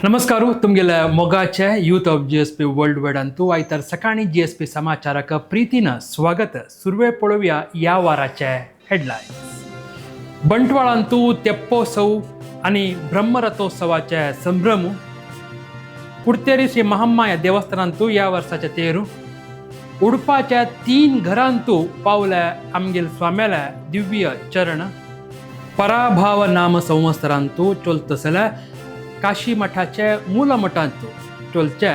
नमस्कार तुमगेल्या मोगाचे youth of GSP world wide अंतू आयतार सकाळी GSP समाचाराक प्रीतीनं स्वागत. सुरवे पळोवया या वाराचे हेडलाईन्स. बंटवाळांतू तेप्पोत्सव आणि ब्रह्मरथोत्सवाचे संभ्रम. पुडतेरी श्री महामाया देवस्थानांतू या वर्षाचे तेरू. उडपाच्या 3 घरांतू पावल्या आमगेल स्वाम्याला दिव्य चरण. पराभाव नाम संवत्सरांतू चोलतसल्या काशी मठाचे मूल मठांतू चोलच्या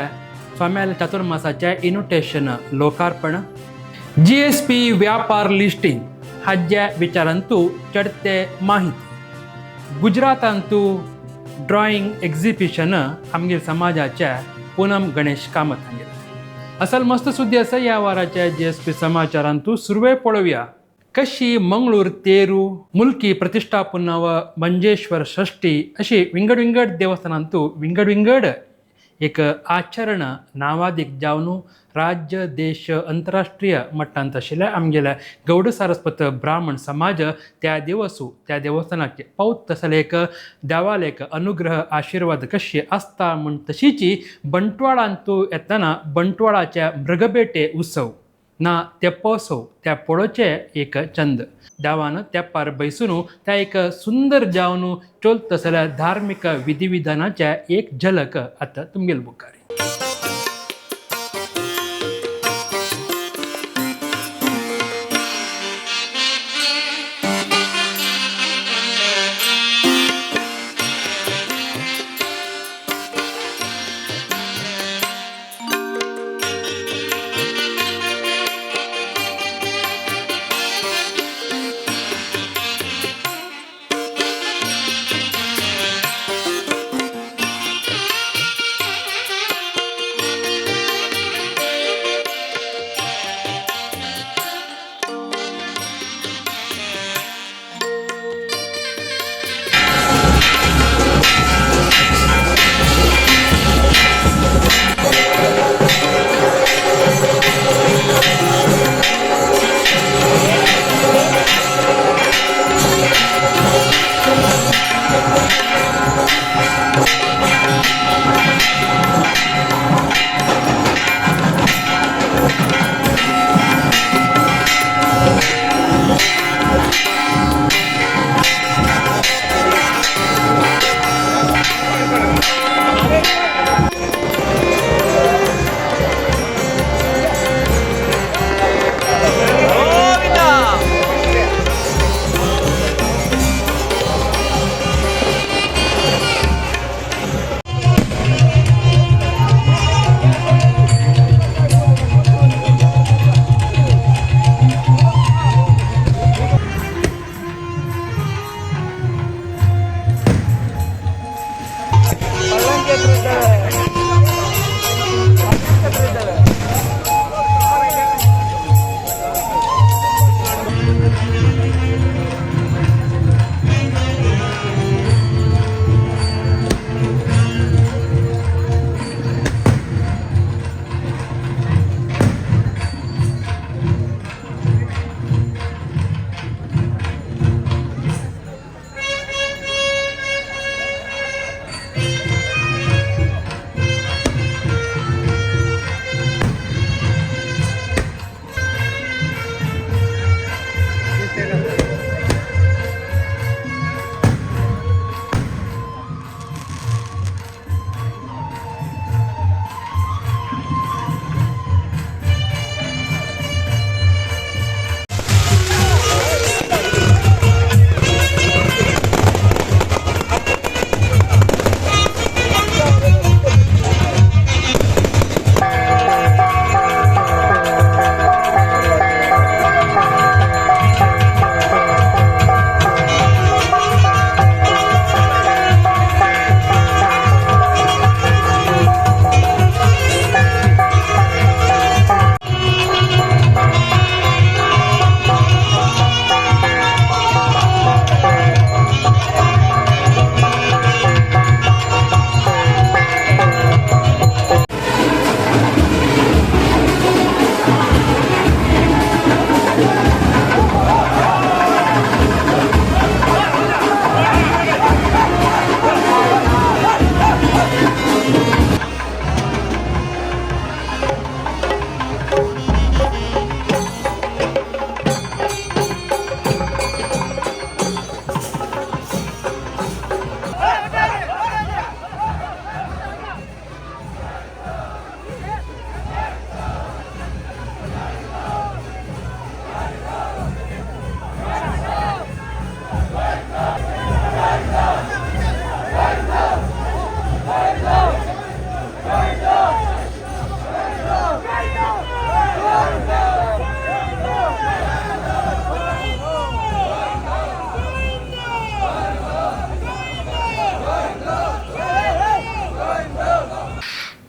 स्वाम्याला चातुर्मासाचे इन्व्हिटेशन लोकार्पण. GSP व्यापार लिस्टिंग हाज्या विचारांतू चढते माहिती. गुजरातांतू ड्रॉइंग एक्झिबिशन आमगेल समाजाच्या पूनम गणेश कामत हांगेल. असल मस्त सुद्दी आसा या वाराच्या GSP समाचारांतू. सुरवे पळोवया कशी मंगळूर तेरू मुलकी प्रतिष्ठापन व मंजेश्वर षष्ठी अशी विंगड देवस्थानांतू विंगड एक आचरण नावादीक जावन राज्य देश अंतरराष्ट्रीय मट्टांत आशिल्ले आमगेल्या गौड सारस्वत ब्राह्मण समाज त्या देवस्थानाचे पावत तसले एक देवाले एक अनुग्रह आशीर्वाद कशी आसता म्हण तशीची बंटवाळांतू येताना बंटवाळाच्या मृगबेटे उत्सव ना तेप्पोत्सव त्या पळोवचे एक चंद. देवान तेंपार बैसून त्या एक सुंदर जावन चोलत तसल्या धार्मिक विधिविधानाच्या एक झलक आता तुमगेल बुकारी.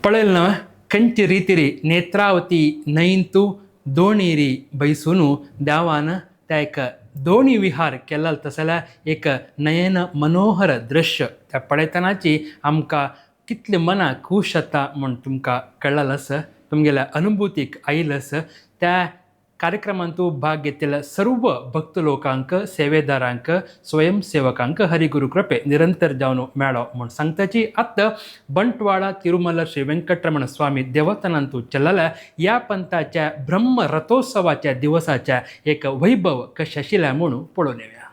पळेल ना कंची रीतिरी नेत्रावती नयंतू दोणीरी बैसून देवान त्या एक दोणी विहार केला तसल्या एक नयन मनोहर दृश्य त्या पळयतनाची आमकां कितले मनाक खूश जाता म्हूण तुमकां कळलस तुमगेल्या अनुभुतीक आयलस त्या कार्यक्रमांत भाग घेतिल्ल्या सर्व भक्त लोकांक सेवेदारांक स्वयंसेवकांक हरिगुरू कृपे निरंतर जावन मेळो म्हूण सांगताची आतां बंटवाळा तिरुमला श्री वेंकटरमण स्वामी देवस्थानांतू चल्लेल्या ह्या पंथाच्या ब्रह्म रथोत्सवाच्या दिवसाच्या एक वैभव कशें आशिल्लें म्हूण पळोवन येवया.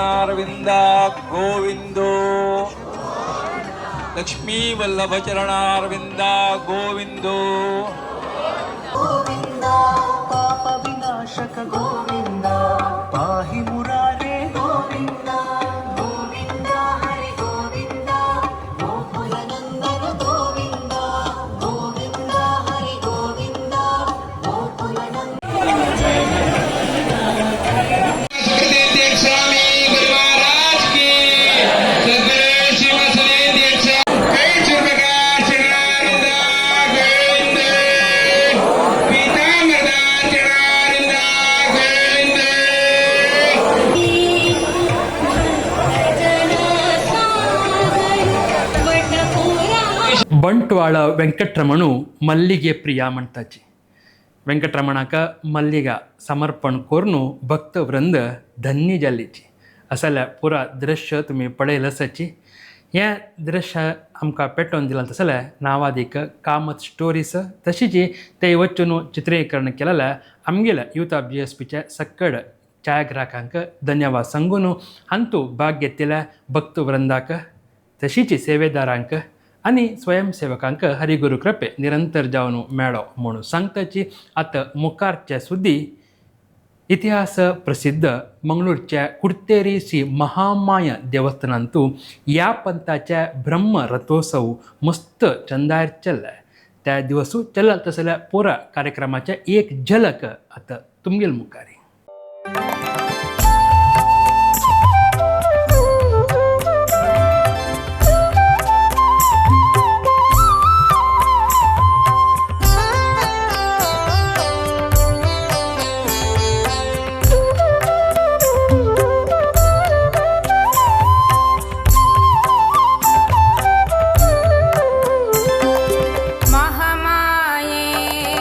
अरविंद गोविंदो लक्ष्मी वल्लभ चरणारविंद गोविंदो गोविंदा पाप विनाशक गोविंदा पाहि मुरारे गोविंदा गोविंदा हरि गोविंदा गोकुलनंदन गोविंदा गोविंदा हरि गोविंदा गोकुलनंदन स्वामी गुरु महाराज की सद्गुरु शिव सने दीक्षा कई सुरप्रकाश चरणारविंद गोविंद पीताम्बरदास चरणारविंद गोविंद ಬಂಟ್ವಾಳ ವೆಂಕಟರಮಣು ಮಲ್ಲಿಗೆ ಪ್ರಿಯ म्हणटाची वेंकटरमणाका मल्लिगा समर्पण करून भक्त वृंद धन्य जाल्लीची असल्या पुरा दृश्य तुम्ही पळयला आसाची हें दृश्य आमकां पेटोवन दिलां तसल्या नावादीक कामत स्टोरीज तशीच ते वचून चित्रीकरण केलेल्या आमगेल्या यूथ ऑफ GSPच्या सक्कड छायाग्राहकांक धन्यवाद सांगून हांतू भाग घेतिल्ल्या भक्त वृंदाक तशीच सेवेदारांक आनी स्वयंसेवकांक हरिगुरू कृपे निरंतर जावन मेळो म्हणून सांगताची आतां मुखारचे सुद्दी इतिहास प्रसिद्ध मंगळूरच्या कुडतेरी श्री महामाय देवस्थानांतू ह्या पंथाच्या ब्रह्म रथोत्सव मस्त चंदार चल्ला त्या दिवसू चल्ला तसल्या पुरा कार्यक्रमाच्या एक झलक आतां तुमगेल मुखारी. महामाये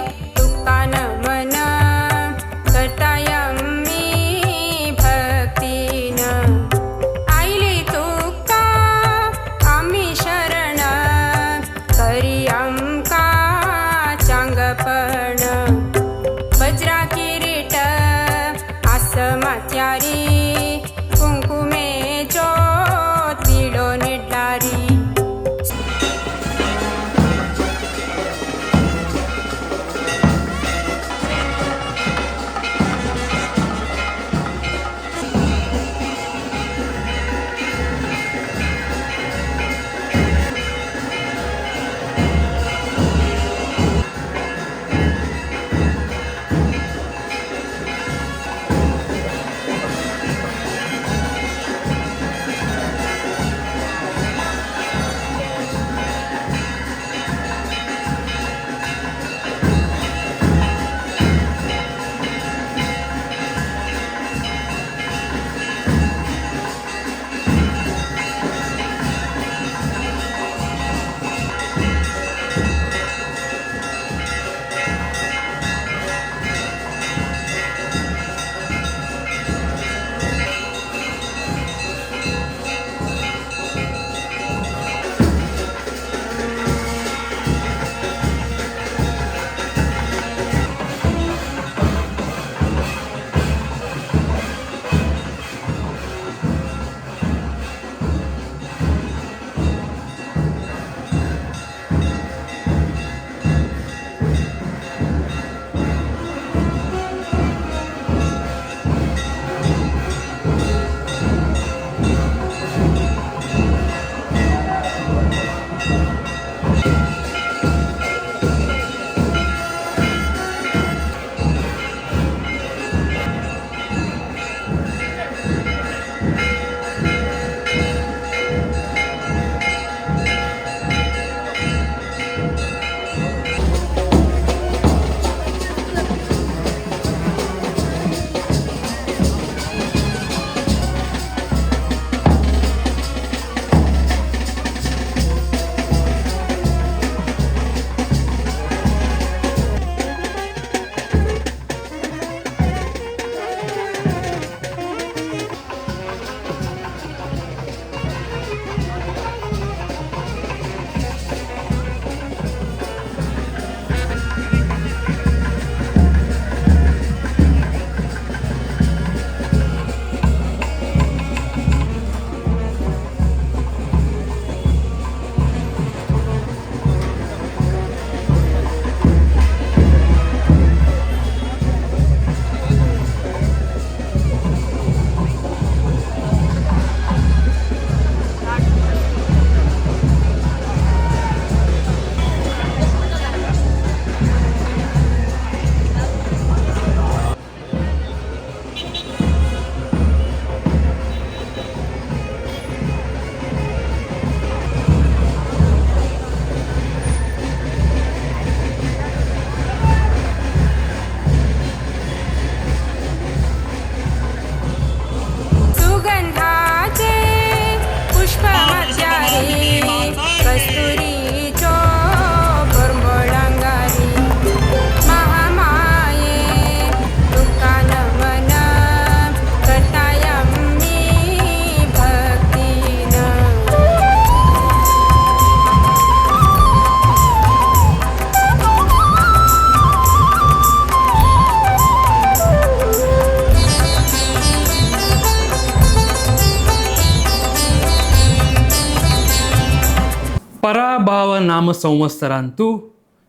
भाव नाम संवत्सरांतू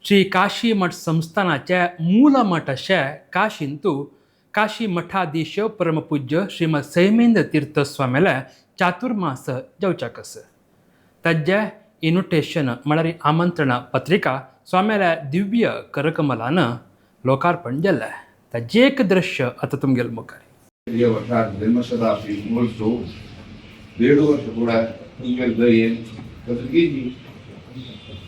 श्री काशी मठ संस्थानाच्या मूल मठ अशा काशींतू काशी मठाधीश परमपूज्य श्रीमद सैमेंद्र तीर्थ स्वामीला चातुर्मास जेवच्याकस तज्या इन्विटेशन म्हळ्यार आमंत्रण पत्रिका स्वाम्याला दिव्य करकमलानं लोकार्पण केलं ताजें एक दृश्य आता तुमगेल मुखार या वर्षात जन्मशताब्दी महोत्सव 1.5 वर्ष पुढे तुमगेल दयेन कसली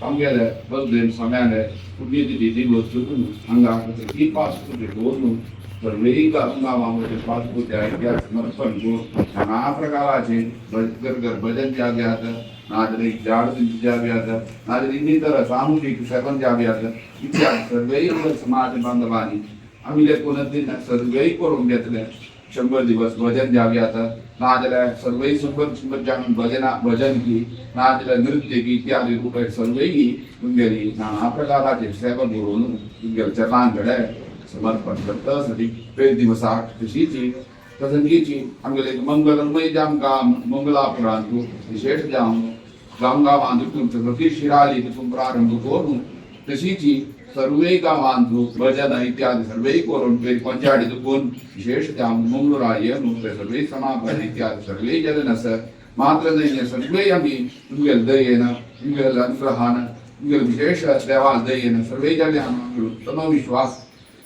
आमगेले बसदेन स्वाम्याने पुण्यतिथी दिवस चुकून हांगा कसली पासपोर्ट दवरून सर्वेका गांवांमध्ये पासपोर्ट इतिहास समर्पण करून नाना प्रकाराचे भजन जाग्यात नाजरी झाड जाग्यात नाजरी ಇನ್ನಿತರ सामूहिक सेवन जाग्यात इतिहास सर्वे समाज बांधवांनी आम्ही कोणतीन सर्वे करून घेतले 100 दिवस भजन जाग्यात नाजल्या सर्वे सुंदर जाऊन भजन की नाजल्या नृत्य की इत्यादी रूपे सर्वे तुमगेली नाना प्रकाराचे सेवन करून तुमगेल चरणांकडे समर्पण करतासाठी 2 दिवसाक तशीची प्रसंगीची आमगेले मंगलमय जामका मंगलापुरांत विशेष जाम गांवांत तुमची शिराली तिथून प्रारंभ करून तशीची सर्वे गांवांत भजन इत्यादी सर्वे करून पंचायती दुखून विशेष जाम मंगळराय सर्वे समापन इत्यादी सर्वे जलन मात्र नाही सर्वे आम्ही तुमगेल दयेन तुमगेल अनुग्रहान तुमगेल विशेष देवाल दयेन सर्वे जले आम्ही उत्तम विश्वास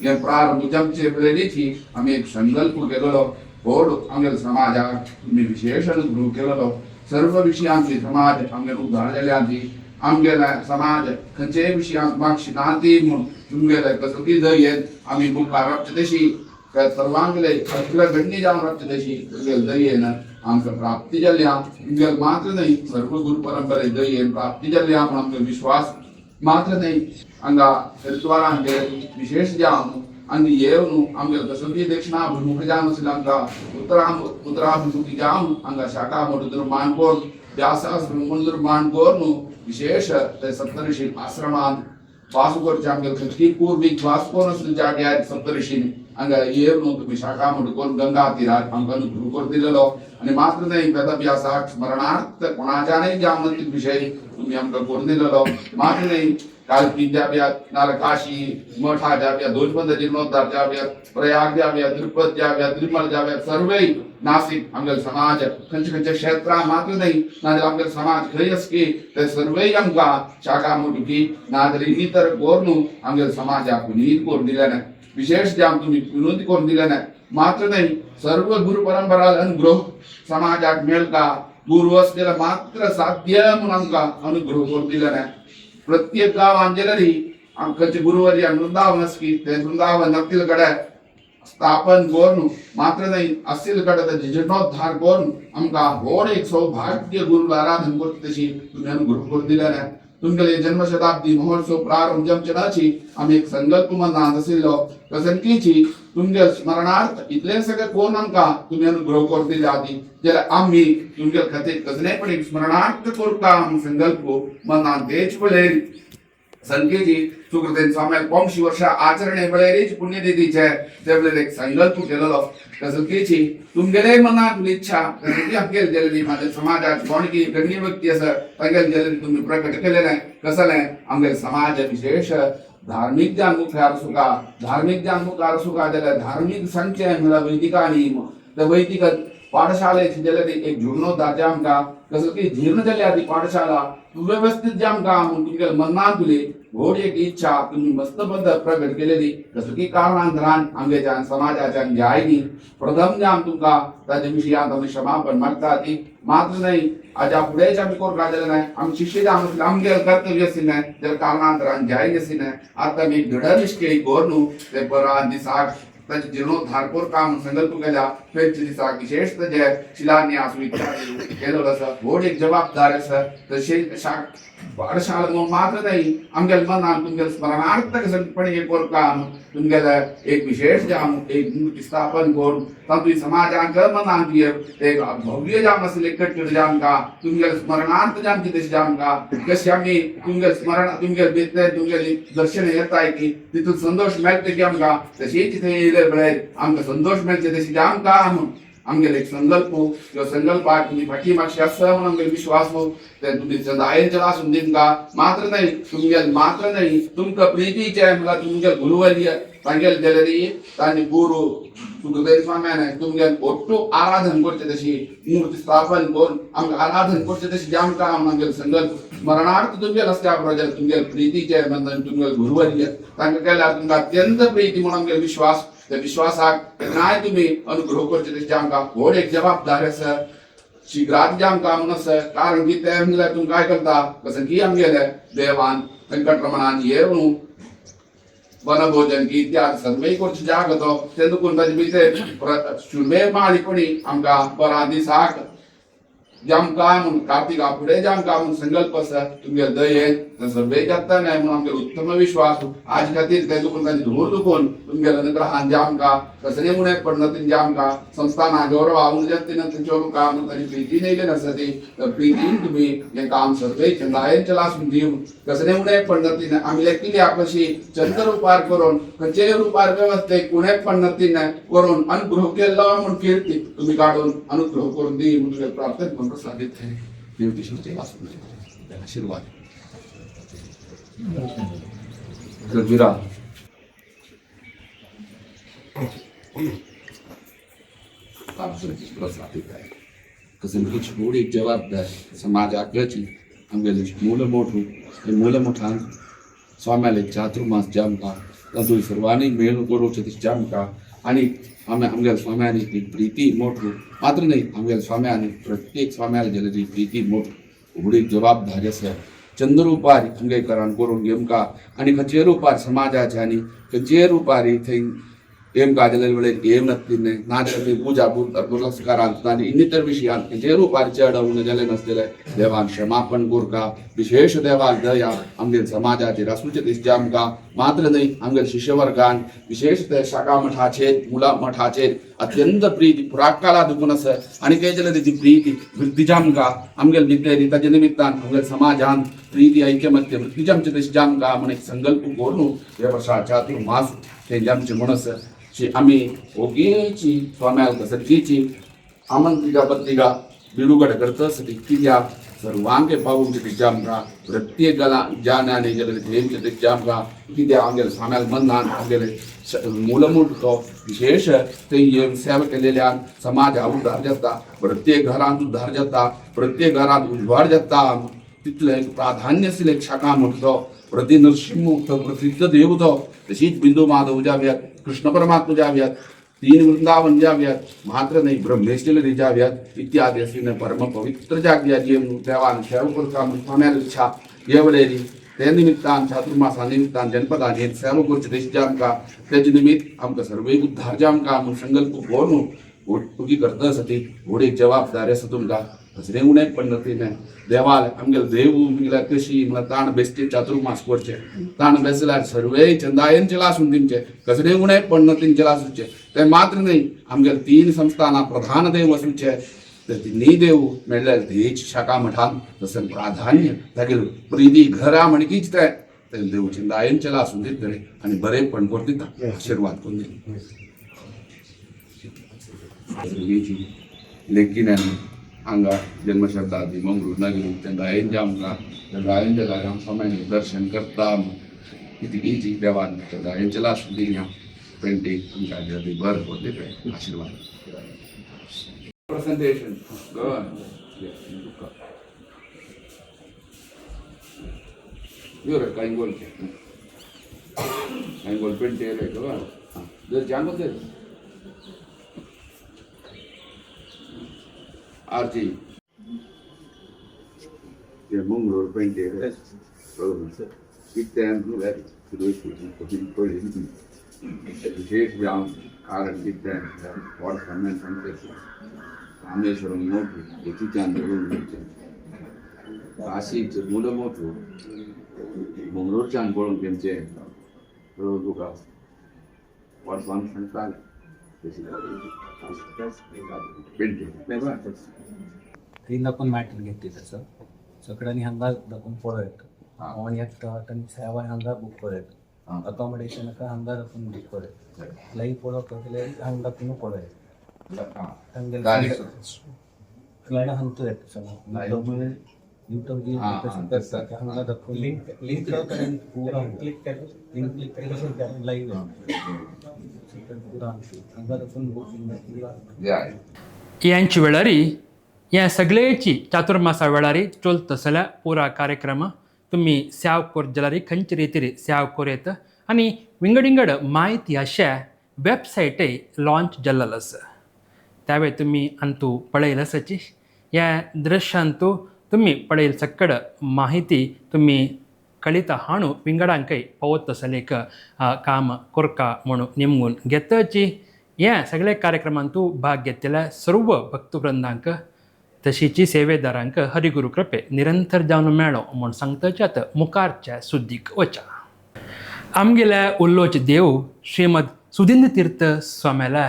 या प्रारंभ जमचे वेळेची आम्ही एक संकल्प केलेलो बोर्ड आमगेल समाजाक मी विशेष अनुग्रह केलेलो सर्व विषयांची समाज आमगेल उद्धार जाल्यांची आमगेला समाज खंयचे विशयांक मागची नाती म्हूण तुमगेले कसली दयेन आमी मुखार वचचे तशी सर्वांगले अग्रगण्य जावन वचचे तशी तुमगेल दयेन आमकां प्राप्ती जाल्या तुमगेल मात्र न्हय सर्व गुरू परंपरे दयेन प्राप्ती जाल्या म्हूण आमकां विश्वास मात्र न्हय हांगा हरिद्वारांगे विशेष जावन आनी येवन आमगेल कसली दक्षिणाभिमुख जावन आसलें आमकां उत्तराभिमुखी जावन हांगा शाखा निर्माण करून व्यासाश्रम निर्माण करून विशेष ते सप्तऋषी आश्रमांत वास करचे आमगेल खंयची पूर्वीक वास कोण आसले जाग्यार सप्तऋषीन हांगा येवन तुमी शाखा करून गंगा तीरार आमकां अनुग्रह कर दिलेलो आनी मात्र न्हय वेदव्यासाक स्मरणार्थ कोणाच्यानय जावन विशय तुमी आमकां करून दिलेलो मात्र न्हय कालकी जाव्यात नाल्यार काशी मठा जाव्यात दोनबंद जीर्णोद्धार जाव्यात प्रयाग जाव्यात तिरुपती जाव्यात निर्मल जाव्यात सर्वे नासिक आमगेल समाज खंयचे क्षेत्रां मात्र न्हय नाजाल्यार आमगेल समाज खंय आसकी ते सर्वे आमकां शाखा मोठी नाजाल्यार इतर करून आमगेल समाजाक पुनीत करून दिलें विशेष जाम तुमी पुनीत करून दिलें मात्र न्हय सर्व गुरु परंपरा अनुग्रह समाजाक मेळटा गुरु आसलेलो मात्र साध्य म्हणून आमकां अनुग्रह करून दिलें प्रत्येक गांवांत गेलेली आमचे गुरुवर्य वृंदावन आसकी ते वृंदावन नक्कील कडे स्थापन करून मात्र न्हय आसले कडे जीर्णोद्धार करून आमकां व्हड एक सौभाग्य गुरू आराधन करता तशी तुमी अनुग्रह करून दिलें तुमगेले जन्मशताब्दी महोत्सव प्रारंभ जमचनाची आमी एक संकल्प मनांत आशिल्लो कसंकीची तुमगे स्मरणार्थ इतले सगळे कोण आमकां तुमी अनुग्रह करून दिले आदी जाल्यार आमी तुमगे खातीर कसलेपणी स्मरणार्थ करता संकल्प मनांत तेच वेळेर संख्येची सुकृतेन स्वाम्याक 500 वर्षा आचरणे वेळेरीच पुण्यतिथीचे ते वेळेर एक संकल्प केलेलो कसंकीची तुमगेले मनांत इच्छा कसंकी आमगेल गेलेली माझ्या समाजात कोणकी गण्य व्यक्ती आसा तांगेल गेलेली तुम्ही प्रकट केलेलें कसलें आमगेल समाज विशेष धार्मिक जान मुखार सुका धार्मिक जान मुखार सुका जाल्यार धार्मिक संचय म्हळ्यार वैदिकांनी त्या वैदिक पाठशाळेची जाल्यार एक जीर्णोद्धार जे आमकां कसली जीर्ण जाल्या ती पाठशाळा सुव्यवस्थित जे आमकां तुमगे मनांत तुली व्हड एक इच्छा तुम्ही मस्त पद्दत प्रकट केलेली कसली कारणांतरान आमच्या समाजाच्यान जायनी प्रथम जाम तुमकां ताचे विशयांत आमी क्षमापण मागता ती मात्र न्हय हाज्या फुडेंच आमी करता जाल्यार न्हय आमी शिष्य जावन आसले आमगेर कर्तव्य आशिल्लें जाल्यार कारणांतरान जाय आशिल्लें आतां आमी दृढ निश्चय करून ते परा दिसाक ताचे जीर्णोद्धार करता म्हूण संकल्प केला पेंचे दिसाक विशेष ताजे शिलान्यास इत्यादी केलेलो आसा व्हड एक जबाबदारी आसा तशेंच पाठशाळा मात्र न्हय आमगेल्या मनांत तुमगेले स्मरणार्थ कसपणी एक करता तुमगेले एक विशेष जाम एक मूर्ती स्थापन करून तातूंत समाजाक मनांत एक भव्य जाम आसले कट्टर जामकां तुमगेले स्मरणार्थ जाम कितें जामकां कशें आमी तुमगेले स्मरण तुमगेले भितर तुमगेली दर्शन येताय की तितून संतोष मेळटा की आमकां तशीच थंय येयले वेळार आमकां संतोष मेळचे तशी आमकां आमगेले एक संकल्प ह्यो संकल्पाक तुमी फाटी मातशी आसा म्हण आमगेलो विश्वास ते तुमी चंदायेंचे लासून तुमकां मात्र नाही तुमगेल मात्र नाही तुमकां प्रितीचे म्हळ्यार तुमगेल गुरुवर्य तांगेल गेलेरी तांणी गुरु सुखदेव स्वाम्यान तुमगेल ओट्टू आराधन करचे तशी मूर्ती स्थापन करून आमकां आराधन करचे तशी आमकां आमगेलो संकल्प स्मरणार्थ तुमगेल आसल्या प्रजल तुमगेल प्रितीचे बंधन तुमगेल गुरुवर्य तांकां केल्यार तुमकां अत्यंत प्रिती म्हणून आमगेलो विश्वास त्या विश्वासाक केन्नाय तुमी अनुग्रह करचे तशी आमकां व्हड एक जबाबदारी आसा शीघ्रात जे आमकां म्हणून आसा कारण की ते म्हणल्यार तुमकां काय करता कसं की आमगेले देवान वेंकटरमणान येवन वनभोजन की इत्यादी सर्वे करचे जाग तो ते दुखून ताजे भितर शुर्मे माळीपणी आमकां बरा दिसाक जे आमकां म्हूण कार्तिका फुडें जे आमकां म्हूण संकल्प आसा तुमगे दयेन ते सर्वे जाता न्हय म्हणून आमगे उत्तम विश्वास आज खातीर ते दुखून ताजे धूर दुखून तुमगेले अनुग्रहान जे आमकां कसले मुणे पडणतीन जे आमकां संस्थाना गौरवा उन्नतीन तुमच्या मुखार म्हणून ताजी प्रिती नेयली आसा ती प्रितीन तुमी हें काम सर्वे चंदायेंचे लासून दिवन कसले मुणे पडणतीन आमी लेखिल्या कशी चंद्र रुपार करून खंयचे रुपार वेवस्थेक कुणे पडणतीन करून अनुग्रह केल्लो म्हूण कीर्ती तुमी काडून अनुग्रह करून दी म्हणून प्रार्थना करून प्रसादीत देवतीचे लासून दी आशीर्वाद विरा कसं कुछ एक जबाबदारी समाजाची आमगेले मूल मोठान स्वाम्याले चातुर्मास जे आमकां तातूंत सर्वांनी मेळून करूचे दिसचे आमकां आनी आमगेल्या स्वाम्यांनी ती प्रिती मोठू मात्र न्ही आमगेल्या स्वाम्यांनी प्रत्येक स्वाम्याला गेलेली प्रिती मोठू व्हड जबाबदारी आसा चंद्र रुपारी आमगेकरान करून घेवका आनी खंयचे रुपार समाजाचे आनी खंयचे रुपारी थंय एमका जालेले वेळेर एम नासलेले नाजाल्यार पुजा पुरस्कारांत आनी इतर विशयांत खंयचे रुपार चढवून जालें नासलेले देवान क्षमापण कोरका विशेष देवाक दया आमगे समाजाचेर आसूचे दिसचे आमकां मात्र न्हय आमगे शिश्यवर्गान विशेष ते शाखा मठाचेर मुला मठाचेर अत्यंत प्रिती पुराकाला दुखून आसा आनी कितें जालें ती प्रिती वृत्तीच्या आमकां आमगेले भितर ताजे निमित्तान आमगे समाजान प्रिती ऐक्यमत्य वृत्तीच्या आमचे दिसचे आमकां म्हण एक संकल्प करून हे वर्साच्या मास ते आमचे म्हण आसा आमी ओगीची स्वाम्याल कसरकीची आमंत्रिका पत्रिका बिडूगड करतसली कित्याक सर्वांके पावूंचे दिसचे आमकां प्रत्येकाला ज्ञानाने गेलेले थेंबचे दिसचे आमकां कित्याक आमगेले स्वाम्याल मनान आमगेले मूलमूळ तो विशेष थंय सेवा केलेल्यान समाजा उद्धार जाता प्रत्येक घरांत उद्धार जाता प्रत्येक घरांत उजवाड जाता तितले प्राधान्य आशिल्ले शाखा म्हणटा प्रति नरसिंह तो प्रसिद्ध देव तो तशीच बिंदू माधव जाव्यात कृष्ण परमात्मा जाव्यात तीन वृंदावन जाव्यात मात्र नाही ब्रह्मेश्वरी जाव्यात इत्यादी अशी परम पवित्र जाग्या जी देवान सेवा करता म्हण इच्छा येवलेली ते निमित्तान चातुर्मासा निमित्तान जनपदान सेवा करचे दिसचे आमकां तेजे निमित्त आमकां सर्वे उद्धार जे आमकां म्हूण संकल्प करून उगी करता आसा ती व्हड एक जबाबदारी आसा तुमकां कसले उणे पडणतीन देवाल आमगेले देव म्हळ्यार कशी म्हळ्यार ताण बेश्टे चातुर्मास करचे ताण बेसल्यार सर्वे चंदायेंचे लासून दिवचे कसले उणे पडणतींचे लासूचे ते मात्र न्ही आमगेले तीन संस्थानां प्रधान देव आसूचे न्ही देव म्हणल्यार देची शाखा मठान तसं प्राधान्य तागेले प्रिती घरा म्हणकीच ते देव चंदायेंचे लासून दितले आनी बरेपण करता आशीर्वाद करून दिता लेकिन हांगा जन्मशब्दादी मंगळूर नगरी चंदायेंचे आमकां चंदायेंच्या जाग्यार स्वाम्यांनी दर्शन करता कितकीची देवान चंदायेंचे लासून दिल्या पेंटींग आमकां बरें करता आशीर्वाद presentation. Go on. You're a kind goal. Kind goal painter, right? Go on. There's Django there. RG. Yeah, Mongrel painter. Yes. It can do that. To do it for him. Educate beyond current it then. What comment from this? Rameswaram मोठू याची चांदोळ काशीचे मुलं मोठू मंगळूरच्या अनपळून त्यांचे तुका वर्सान सांगताले तीन दाखवून matter घेतली तसं सगळ्यांनी हांगा दाखवून पळयत आणि एकटा सेवा हांगा बूक करत अकोमोडेशन हांगा दाखवून बूक करत लाईक पळोवप हांगा दाखवून पळयत ಕ್ಲೈನ ಹಂತು ಇತ್ತು ಸರ್ ಯೂಟ್ಯೂಬ್ಗೆ ಹಂಗೆ ದಕ್ಕು ಲಿಂಕ್ ಪೂರ ಲಿಂಕ್ ಲೈವ್ पूरा हंगा दक्कून यांची वेळारी या सगळेची चातुर्मासा वेळारी चलतसल्या पुरा कार्यक्रम तुम्ही सेव करजलारी खंयचे रितीरी सेव करेत आणि विंगडिंगड माहिती अशा वेबसाईटय लॉन्च जाल्लस त्यावेळी तुम्ही अंतू पळयलसची या दृश्यांतू तुम्ही पळयल सकड माहिती तुम्ही कळीत हाणू विंगडांकय पवतसलेक काम कोरका म्हणून नेमून घेतची या सगळ्या कार्यक्रमांतू भाग घेतलेल्या सर्व भक्तवृंदांक तशीची सेवेदारांक हरिगुरू कृपे निरंतर जावन मेळो म्हूण सांगतच्यात मुखारच्या सुद्दीक वचा आमगेल्या उल्लोच देव श्रीमद सुधींद्र तीर्थ स्वाम्याला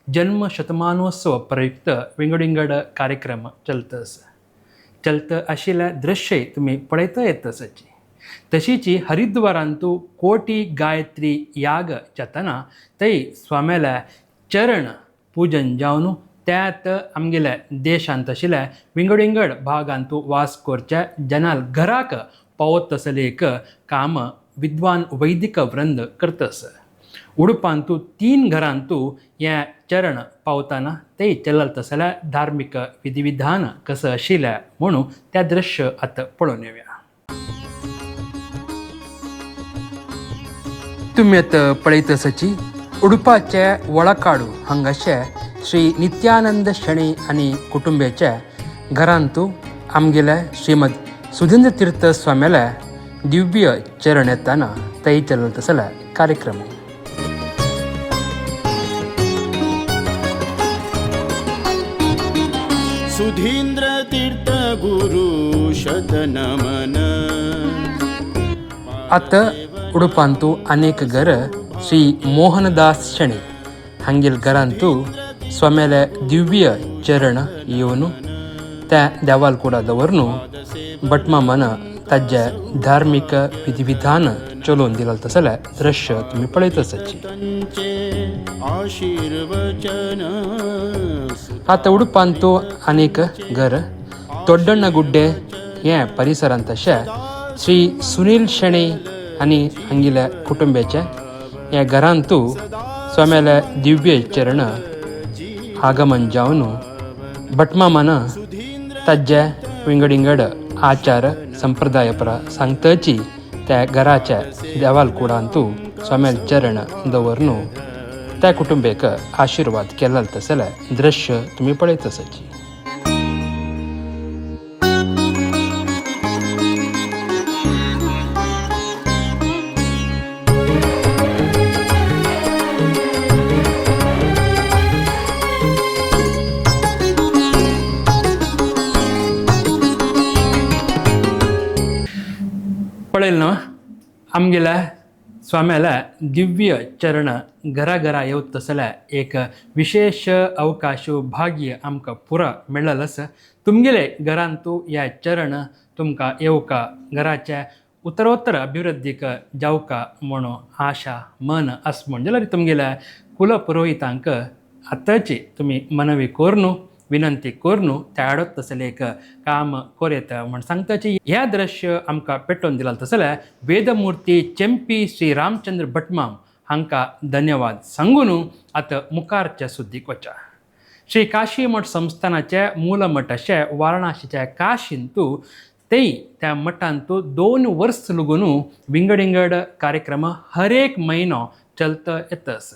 जन्म शतमानोत्सव प्रयुक्त विंगडिंगड कार्यक्रम चलत आशिल्ल्या दृश्य तुम्ही पळयत येतसची तशीची हरिद्वारांतू कोटी गायत्री याग जातना थंय स्वाम्याला चरण पूजन जावन त्यात आमगेल्या देशांत आशिल्ल्या विंगडिंगड भागांतू वास करच्या जनाल घराक पावतसलेक काम विद्वान वैदिक वृंद करतस उडपांतू 3 घरांतू या चरण पावताना ते चलतसल्या धार्मिक विधिविधान कसं आशिल्ल्या म्हणून त्या दृश्य आतां पळोवन येवया तुम्ही आता पळयतसची उडपाचे वळकाडू हांगाचे श्री नित्यानंद शणे आणि कुटुंबाच्या घरांतू आमगेल्या श्रीमद सुधींद्र तीर्थ स्वाम्याला दिव्य चरण येताना थंय चलतसल्या कार्यक्रम सुधींद्र तीर्थ गुरु शतनमन आता उडपांतू अनेक घर श्री मोहनदास शणे हांगेल घरांतू स्वाम्याला दिव्य चरण येवन त्या देवाल कुडा दवरून बटमा मन ताजे धार्मिक विधिविधान चलोवन दिला तसल्या दृश्य तुम्ही पळयतसची आशीर्वचन आता उडपांतू अनेक घर तोड्डण्ण गुड्डे हे परिसरांत अशा श्री सुनील शणे आणि हांगेल्या कुटुंबाच्या या घरांतू स्वाम्याला दिव्य चरण आगमन जावन भटमा मन ताज्या विंगडिंगड आचार संप्रदाय पर सांगतची त्या घराच्या देवाल कुडांतू स्वाम्याल चरण दवरून त्या कुटुंबाक आशीर्वाद केला तसल्या दृश्य तुम्ही पळयतसची पळेल ना आमगेल्या स्वाम्याला दिव्य चरण घरा येवत तसल्या एक विशेष अवकाश भाग्य आमकां पुरा मेळ्ळलस तुमगेले घरांतू या चरण तुमकां येवका घराच्या उत्तरोत्तर अभिवृद्धीक जावका म्हणून आशा मन आस म्हण जाल्यार तुमगेल्या कुलपुरोहितांक आतांची तुम्ही मनवी कोरनू विनंती करून त्या आडत तसले एक काम कोरेत म्हण सांगताची ह्या दृश्य आमकां पेटोवन दिला तसल्या वेदमूर्ती चेंपी श्री रामचंद्र भटमाम हांकां धन्यवाद सांगून आतां मुखारच्या सुद्दीक वचा श्री काशी मठ संस्थानाचे मूल मठ अशे वाराणसीच्या काशींतू त्या मठांतू 2 वर्स लगून विंगडिंगड कार्यक्रम हर एक म्हयनो चलत येतस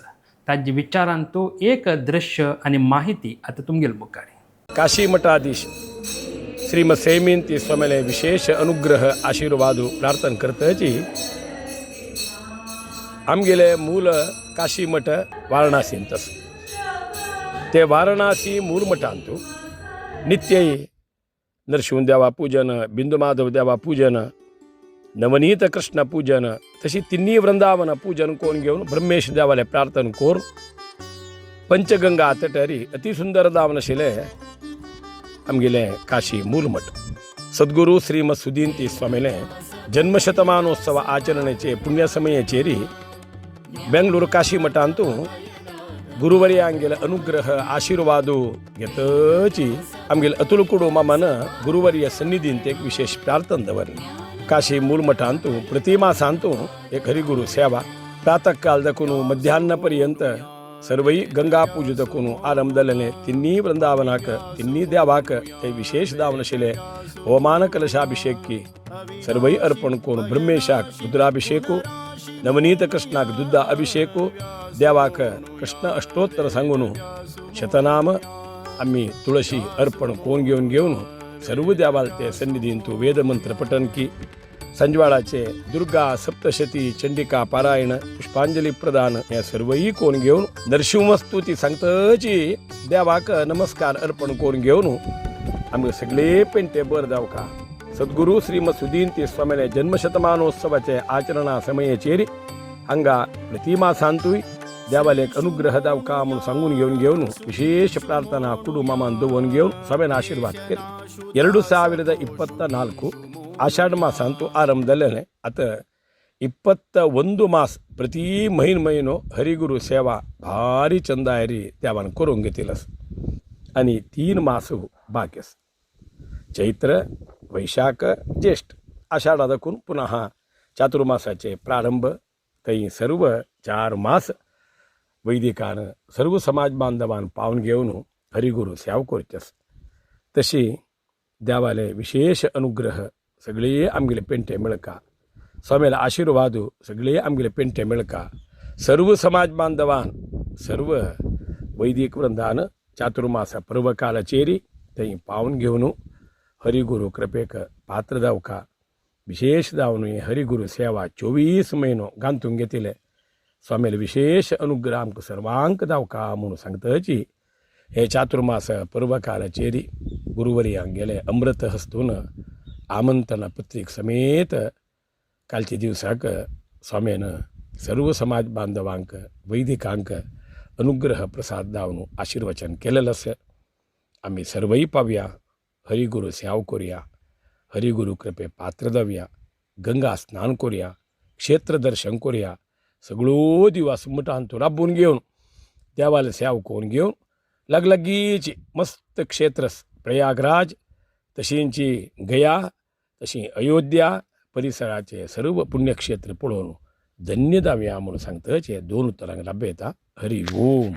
ताजे विचारांतू एक दृश्य आणि माहिती आता तुमगेल मुखारी काशी मठाधीश श्रीमद सेमिंती स्वामीले विशेष अनुग्रह आशीर्वाद प्रार्थना करतची आमगेले मूल काशी मठ वाराणसींतस ते वाराणसी मूल मठांतू नित्य नरसिंह देवा पूजन बिंदू माधव देवा पूजन नवनीत कृष्ण पूजन तशी तिन्ही वृंदावन पूजन कोण घेऊन ब्रह्मेश देवाले प्रार्थना कोर पंचगंगा तटरी अतिसुंदर दावनशिले आमगेले काशी मूलमठ सद्गुरू श्रीमद सुधींती स्वामीले जन्मशतमानोत्सव आचरणेचे पुण्यसमयेचेरी बेंगळूर काशी मठांतू गुरुवरी आमगेले अनुग्रह आशीर्वादू घेतची आमगेले अतुल कुडू मामान गुरुवर्य सन्निधींत एक विशेष प्रार्थना दवरली. काशी मूल मठांतू प्रतिमा सांतू एक हरिगुरु सेवा प्रातःकाल दकुनु मध्यान्हपर्यंत सर्वई गंगा पूज दकुनु आरंभदलने तिन्नी वृंदावनाक तिन्नी देवाक ते विशेष दावनशिले होमान कलशाभिषेक की सर्वई अर्पण कोण ब्रह्मेशाक रुद्राभिषेकू नवनीत कृष्णाक दुद्धा अभिषेकू देवाक कृष्ण अष्टोत्तर सांगून शतनाम आम्ही तुळशी अर्पण कोण घेऊन सर्व देवाल ते सन्निधीन तू वेदमंत्र पठन की संजवाळाचे दुर्गा सप्तशती चंडिका पारायण पुष्पांजली प्रदान या सर्वही कोण घेऊन नरसिंहस्तुती सांगतची देवाक नमस्कार अर्पण कोण घेऊन आम्ही सगळे पेंटे बर जाऊ का. सद्गुरू श्रीमद सुधींती स्वामीने जन्मशतमानोत्सवाचे आचरणा समयचेरी हांगा प्रतिमा सांतुई देवाला एक अनुग्रह दाव का म्हणून सांगून घेऊन विशेष प्रार्थना कुटुंबामान दोन घेऊन स्वामीने आशीर्वाद केले. 2024 ಆಷಾಢ ಮಾಸ ಅಂತೂ ಆರಂಭದಲ್ಲೇ ಅತ 21 ಮಾಸ ಪ್ರತಿ ಮಹಿनो हरिगुरु सेवा भारी चंदायरी देवान करून घेतलस आणि 3 मास बाकीस चैत्र वैशाख ज्येष्ठ आषाढादकून पुन्हा चातुर्मासाचे प्रारंभ काही सर्व 4 मास वैदिकान सर्व समाज बांधवान पावन घेऊन हरिगुरु सेवा करतेस. तशी देवाले विशेष अनुग्रह सगळे आमगेले पेंटे मिळका स्वामीला आशीर्वाद सगळे आमगेले पेंटे मिळका सर्व समाज बांधवान सर्व वैदिक वृंदान चातुर्मास पर्वकाला चेरी थंय पावन घेऊन हरिगुरु कृपेक पात्र जावका विशेष जावन हरिगुरु सेवा 24 महिनो गांतून घेतले. स्वामीला विशेष अनुग्रह आमक सर्वांक जावका म्हणून सांगतची हे चातुर्मास पर्वकाला चेरी गुरुवर्यांक गेले अमृत हस्तून आमंत्रण पत्रिक समेत कालच्या दिवसाक स्वामीनं सर्व समाज बांधवांक वैदिकांक अनुग्रह प्रसाद दावन आशीर्वचन केलेलं असं आम्ही सर्वही पावया. हरिगुरु सेवा करूया, हरिगुरु कृपे पात्र जाऊया, गंगा स्नान करूया, क्षेत्र दर्शन करूया. सगळो दिवस मठांतून राबून घेऊन देवाला सेवा करून घेऊन लगलगीची मस्त क्षेत्रस प्रयागराज तशींची गया तशी अयोध्या परिसराचे सर्व पुण्यक्षेत्र पळोवन धन्य जावया म्हणून सांगतचे 2 उत्तरांक लाभ येता. हरि ओम.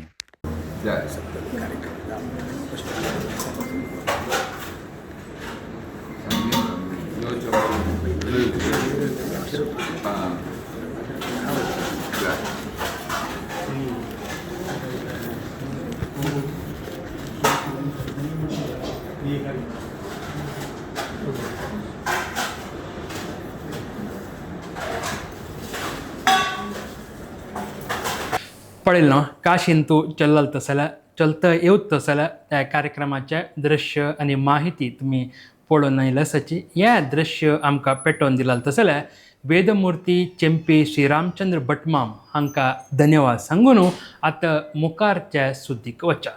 पळेल ना काशींतू चलल तसल्या चलतं येऊत तसल्या त्या कार्यक्रमाचे दृश्य आणि माहिती तुम्ही पळोवन आयल्यासाची या दृश्य आमकां पेटोवन दिलां तसल्या वेदमूर्ती चेंपी श्री रामचंद्र भटमाम हांकां धन्यवाद सांगून आतां मुखारच्या सुद्दीक वचा.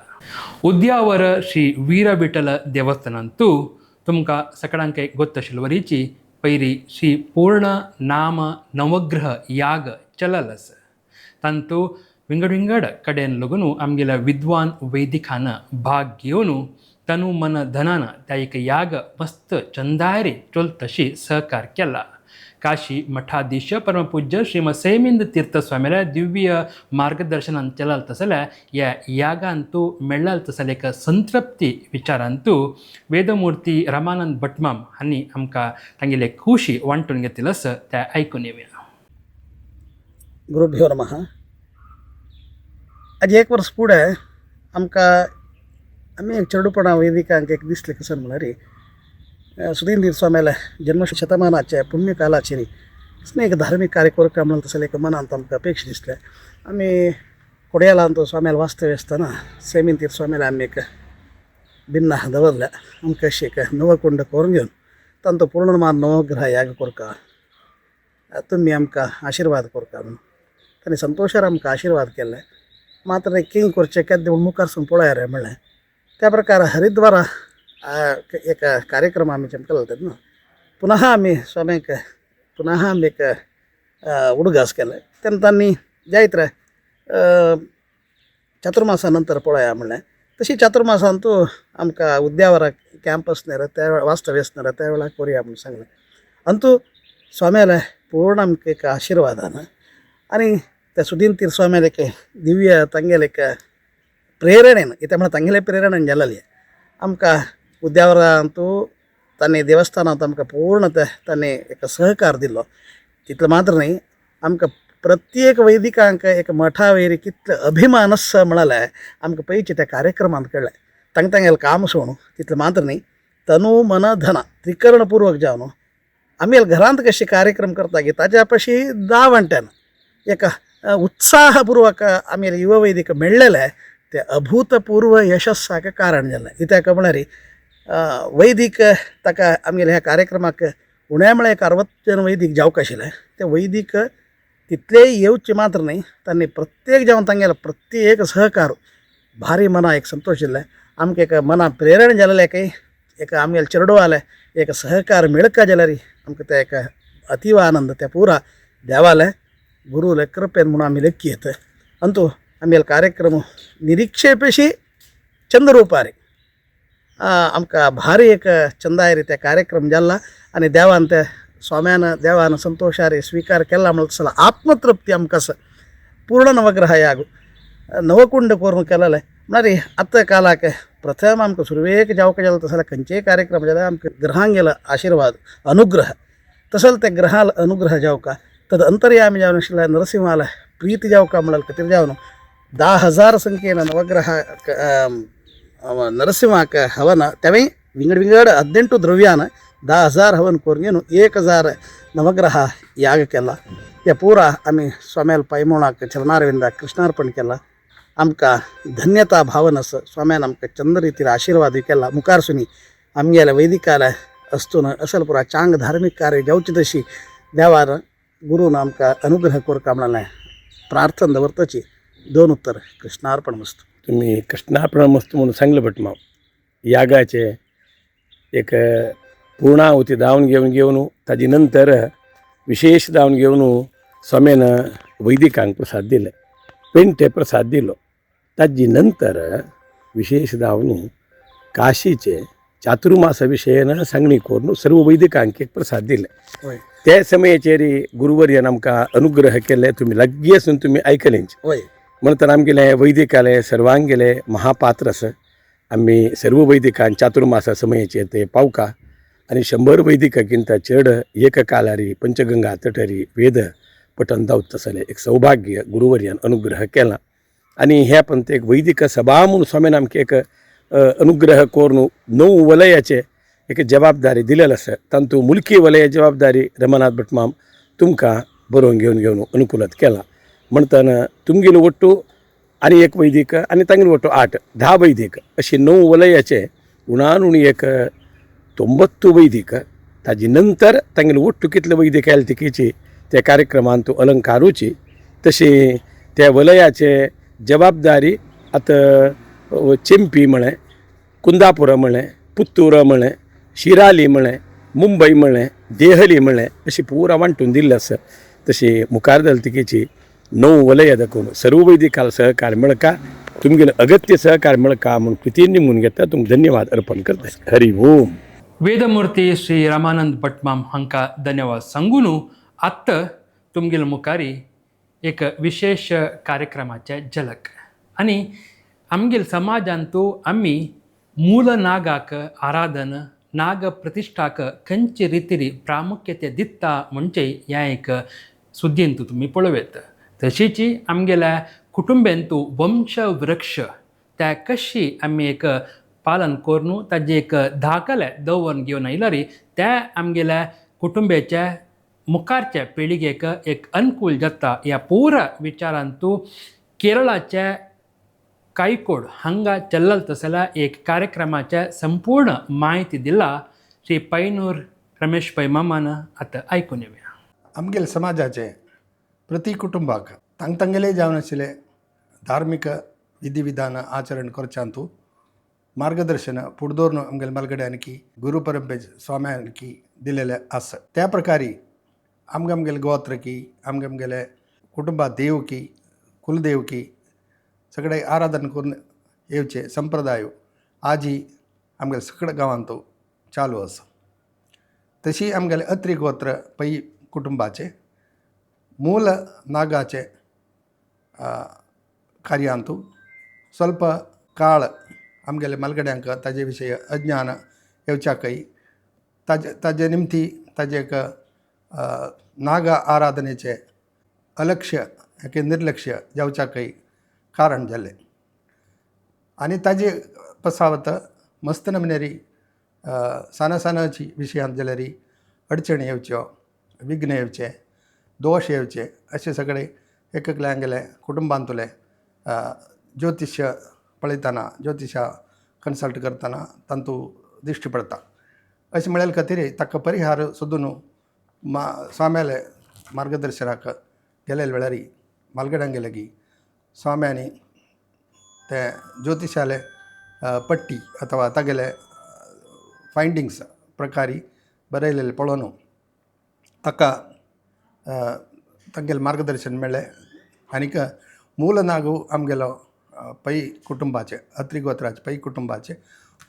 उद्यावर श्री वीर विठ्ठल देवस्थानांतू तुमकां सगळ्यांक गोत्त आशिल्ली पयरी श्री पूर्ण नाम नवग्रह याग चलल तांतू विंगड कडेन लगून आमगेल्या विद्वान वैदिकान भाग घेवन तनु मन धनान त्या एक याग मस्त चंदायरी चोल तशी सहकार केला. काशी मठाधीश परमपूज्य श्रीमद सेमिंद तीर्थ स्वामीला दिव्य मार्गदर्शनान चलल तसल्या या यागांतू मेळ्ळल तसल्या एक संतृप्ती विचारांतू वेदमूर्ती रामानंद भटमाम हांणी आमकां तांगेले खुशी वांटून घेतली असं त्या आयकून येवया. गुरुभ्यो नमः. आज 1 वर्स पुढे आम्ही एक चेडूपणा वेदिकांक एक दिसले कसन म्हळ्यार सुधीर तीर्थ स्वामीला जन्मशतमानाच्या पुण्यकालाचेरी एक धार्मिक कार्यक्रम म्हणून तसले एक मनांत आमकां अपेक्षा दिसले. आम्ही कोड्यालांत स्वाम्याला वास्तव्य आसतना सेमीन तीर्थ स्वामीला आमी एक भिन्न दवरल्या आमकां अशी एक नवकुंड करून घेवन तांचो पूर्णमान नवग्रह याग करका तुम्ही आमकां आशीर्वाद करता म्हणून तांणी संतोशार आमकां आशीर्वाद केले. मात्र किंग करचे केन्ना मुखार सून पळया रे म्हणलें त्या प्रकार हरिद्वारा एक कार्यक्रम आमी केलो तेन्ना पुनः आमी स्वामीक पुनः आमी एक उडगास केले तेन्ना तांणी जायत रे चातुर्मासा नंतर पळोवया म्हणलें. तशी चातुर्मासांतू आमकां उद्यावराक कॅम्प आसणार त्या वास्तव्य आसणार त्या वेळार करुया म्हणून सांगलें. अंतू स्वाम्याले पूर्ण आमकां एक आशिर्वादान आनी त्या सुदीन तीर स्वाम्याल एक दिव्य तांगेले एक प्रेरणेन इथे म्हणून तांगेले प्रेरणेन जाल्ली आमकां उद्यावरांतू तांणी देवस्थानांत आमकां पूर्ण तांणी एक सहकार दिल्लो. तितलो मात्र न्ही, आमकां प्रत्येक वैदिकांक एक मठा वयरी कितलो अभिमान आसा म्हणाले आमकां पयलींचे त्या कार्यक्रमांत कळ्ळें. तांगेलें काम सोडून तितलें मात्र न्ही, तनु मन धन त्रिकरणपूर्वक जावन आमी घरांत कशे कार्यक्रम करता की ताच्या पशी 10 वंट्यान एक उत्साहपूर्वक आमी युवा वैदिक मेळ्ळेले ते अभूतपूर्व यशस्साक कारण जालें. कित्याक म्हळ्यार वैदिक ताका आमी ह्या कार्यक्रमाक उण्या म्हळ्यार एक 60 जण वैदिक जावंक आशिल्ले. ते वैदिक तितले येवचे मात्र न्ही, तांणी प्रत्येक जावन तांगेलो प्रत्येक सहकार भारी मना एक संतोष दिल्ले. आमकां एक मना प्रेरण जालेले एक आमगेले चेडवाले एक सहकार मेळका जाल्यार आमकां ते एक अतीव आनंद त्या पुरा देवाले गुरुले कृपेन म्हणून आमी लेखी येत. अंतू आमगेलो कार्यक्रम निरीक्षे पेशी चंद रुपारी आमकां भारी एक चंदायरी ते कार्यक्रम जाल्ला आनी देवान ते देवान संतोषारी स्वीकार केला म्हणून तसला आत्मतृप्ती आमकां पूर्ण नवग्रह यागू नवकुंड करून केलेले म्हळ्यार आतां कालाक प्रथम आमकां सुरवेक जावंक जाल्यार तसले खंयचेय कार्यक्रम जाल्यार आमकां ग्रहांक गेलो आशिर्वाद अनुग्रह तसल ते ग्रहाल अनुग्रह जावका तद अंतर्यामी जावन आशिल्ल्या नरसिंहाला प्रीती जावका म्हळ्यार खातीर जावन 10,000 संख्येन नवग्रह नरसिंहाक हवन तेवय विंगड 18 द्रव्यान 10,000 हवन करून घेवन 1,000 नवग्रह याग केला. ते पुरा आमी स्वाम्याल पायमोणाक चरणारविंदाक कृष्णार्पण केला. आमकां धन्यता भावन आसा. स्वाम्यान आमकां चंद रितीर आशिर्वाद केला. मुखार सुनी आमगेल्या वैदिकाला अस्तून असल पुरा चांग धार्मीक कार्य जावची तशी देवान गुरून आमकां अनुग्रह करता म्हणलें प्रार्थना दवरताची 2 उत्तर कृष्णार्पण मस्तू. तुम्ही कृष्णार्पण मस्तू म्हणून सांगलं बट मग यागाचे एक पूर्णाहुती दावन घेवन ताजे नंतर विशेष दावन घेवन स्वाम्यान वैदिकांक प्रसाद दिले. पेंटे प्रसाद दिलो. ताजे नंतर विशेष दावन काशीचे चातुर्मासा विशयान सांगणी करून सर्व वैदिकांक एक प्रसाद दिले. त्या समयाचेर गुरुवर्यान आमकां अनुग्रह केले. तुम्ही लागीं आसून तुम्ही आयकलेंच म्हणटना आमगेले वैदिकाले सर्वांक गेले महापात्र आसा. आमी सर्व वैदिकांक चातुर्मासा समयाचेर ते पावका आनी 100 वैदिकांकिंत चड एक कालारी पंचगंगा तटरी वेद पठन जावता तसलें एक सौभाग्य गुरुवर्यान अनुग्रह केला. आनी हे पंत एक वैदिक सभा म्हणून स्वाम्यान आमकां एक अनुग्रह करून 9 वलयाचे एक जबाबदारी दिलेली आसा. तातूंत मुल्की वलय जबाबदारी रमानाथ भटमाम तुमकां बरोवन घेवन अनुकूलत केला. म्हणटना तुमगेलो वट्टू आनी एक वैदिक आनी तांगेलो वट्टू 8 10 वैदिक अशी 9 वलयाचे उणान उणी एक 90 वैदिक. ताजे नंतर तांगेलो वट्टू कितले वैदिक आयले तिकेची त्या कार्यक्रमांत तूं अलंकारूची तशी त्या वलयाचे जबाबदारी आतां चेंपी म्हळें कुंदापुरा म्हळें पुत्तूर म्हळें शिराली म्हळें मुंबय म्हळें देहली म्हळें अशी पुरा वांटून दिल्ली आसा. तशी मुखार दलतिकेची 9 वलय दाखोवन सर्व वैदिकाल सहकार मेळका तुमगेलो अगत्य सहकार मेळका म्हणून प्रितीन निमून घेता. तुमकां धन्यवाद अर्पण करता. हरी ओम. वेदमूर्ती श्री रामानंद भटमाम हांकां धन्यवाद सांगून आत्ता तुमगेले मुखारी एक विशेष कार्यक्रमाचे झलक आनी आमगेल समाजांतू आमी मूल नागाक आराधन नाग प्रतिश्ठाक खंयचे रितीरी प्रामुख्यते दिता म्हणजे ह्या एक सुद्दींतू तुमी पळोवेत. तशीच आमगेल्या कुटुंबांतू वंशवृक्ष त्या कशी आमी एक पालन करून ताजे एक धाकले दवरून घेवन आयल्यार त्या आमगेल्या कुटुंबाच्या मुखारच्या पिळगेक एक अनुकूल जाता. ह्या पुरा विचारांतू केरळाच्या कायकोड हांगा चल्लल तसल्या एक कार्यक्रमाच्या संपूर्ण माहिती दिला श्री पैनूर रमेश पै मामान. आतां आयकून येवया. आमगेले समाजाचे प्रति कुटुंबाक तांगेले जावन आशिल्ले धार्मीक विधी विधान आचरण करच्यांतू मार्गदर्शन फुडें दवरून आमगेले मलगड्यांकी गुरू परंपरे स्वाम्यांकी दिलेले आसा. त्या प्रकारी आमगेले गोत्र की आमगेले कुटुंबा देव की कुलदेव की सगळे आराधन करून येवचे संप्रदाय आजी आमगेले सगळ्या गांवांत चालू आसा. तशी आमगेले अत्री गोत्र पै कुटुंबाचे मूल नागाचे कार्यांतू ಸ್ವಲ್ಪ काळ आमगेले मलगड्यांक ताजे विशयी अज्ञान येवच्याकय ताजे निमती ताजे एक नाग आराधनेचे अलक्ष्य के निर्लक्ष्य जावच्याकय कारण जालें. आनी ताजे पसावत मस्त नमनेरी सानाची विशयांत जाल्यार अडचणी येवच्यो, विघ्न येवचे, दोष येवचे अशे सगळे एकल्या आमगेले कुटुंबांतले ज्योतिष्य पळयतना ज्योतिशा कन्सल्ट करतना तांतू दिश्टी पडटा. अशें म्हळ्यार खातीर ताका परिहार सोदून स्वाम्याले मार्गदर्शनाक गेलेले वेळार मालगड्यांक गेले की स्वाम्यांनी ते ज्योतिशाले पट्टी अथवा तागेले फायंडिंग्स प्रकारी बरयलेले पळोवन ताका तांगेलें मार्गदर्शन मेळ्ळें. आनीक मूल नागू आमगेलो पै कुटुंबाचे अत्री गोत्राचे पै कुटुंबाचे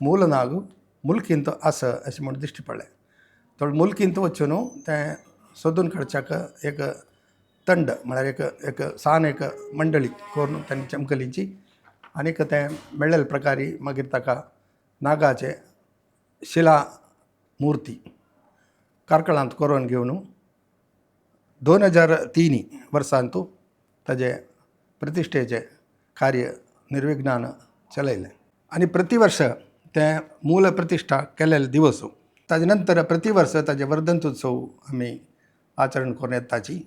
मूल नागू मुल्कींत आस अशें म्हूण दिश्टी पडलें. थोडे मुल्कींत वचून तें सोदून काडच्याक एक तंड म्हळ्यार एक मंडळी करून तांणी चमकलीची आनीक तें मेळ्ळेले प्रकारी मागीर ताका नागाचे शिला मुर्ती कारकळांत करून घेवन 2003 वर्सांतू ताजे प्रतिश्ठेचे कार्य निर्विघ्नान चलयलें. आनी प्रतिवर्ष तें मूल प्रतिश्ठा केलेले दिवस ताजे नंतर प्रतिवर्ष ताजे वर्धंतोत्सव आमी आचरण करून येताची.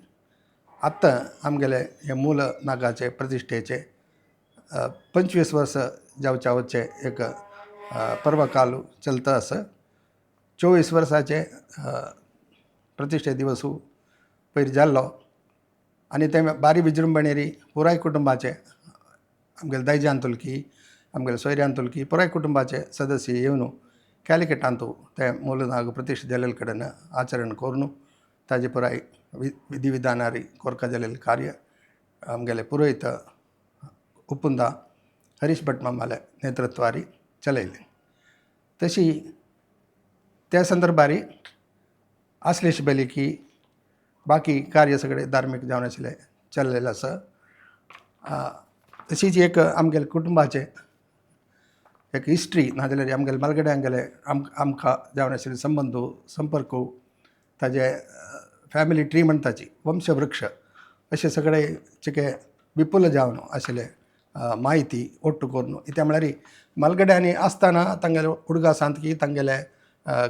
आत्तां आमगेले हे मूल नागाचे प्रतिश्ठेचे 25 वर्स जावच्या वच्चे एक पर्व काल चलता आसा. 24 वर्साचे प्रतिश्ठे दिवस पयर जाल्लो आनी ते बारी विजृंभणेरी पुराय कुटुंबाचे आमगेले दायजांतुलकी आमगेले सोयऱ्यांतुलकी पुराय कुटुंबाचे सदस्य येवन कॅलिकटांतू ते मूल नाग प्रतिश्ठे जालेले कडेन आचरण करून ताजे पुराय विधी विधानारी कोरका जालेले कार्य आमगेले पुरोहित उपुंदा हरीश भट मामाले नेतृत्वारी चलयलें. तशी त्या संदर्भारी आश्लेश बेली की बाकी कार्य सगळे धार्मीक जावन आशिल्ले चल्लेले आसा. तशीच एक आमगेले कुटुंबाचे एक हिस्ट्री नाजाल्यार आमगेले मालगड्यांक गेले आमकां जावन आशिल्ले संबंद संपर्क ताजे फॅमिली ट्री म्हणटाची वंशवृक्ष अशे सगळे चिके विपुल जावन आशिल्ले माहिती ओट्ट करून कित्याक म्हळ्यार मालगड्यांनी आसतना तांगेले उडगासांत की तांगेले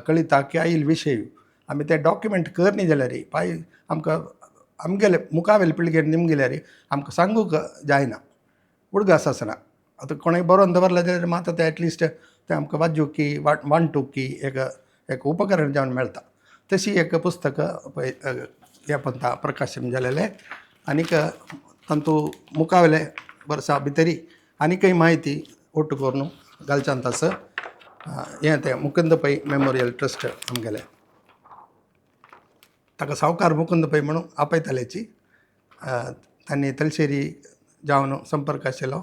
कळिता की आयिल्ले विशय आमी ते डॉक्युमेंट करनी जाल्यार पाय आमकां आमगेले मुखावेले पिळगेर निमगेल्यार आमकां सांगूंक जायना उडगास आसना. आतां कोणें बरोवन दवरलें जाल्यार मात तें एटलिस्ट तें आमकां वाजूंक की वांटूंक की एक उपकरण जावन मेळटा. तशी एक पुस्तक ह्या पंथा प्रकाशन जालेलें आनीक तांतू मुखावेले वर्सां भितरी आनीकय म्हायती ओट्ट करून घालच्यांत आसा. हें तें मुकुंद पै मेमोरियल ट्रस्ट आमगेलें ताका सावकार मुकुंद पै म्हणून आपयतालेची तांणी तलशेरी जावन संपर्क आशिल्लो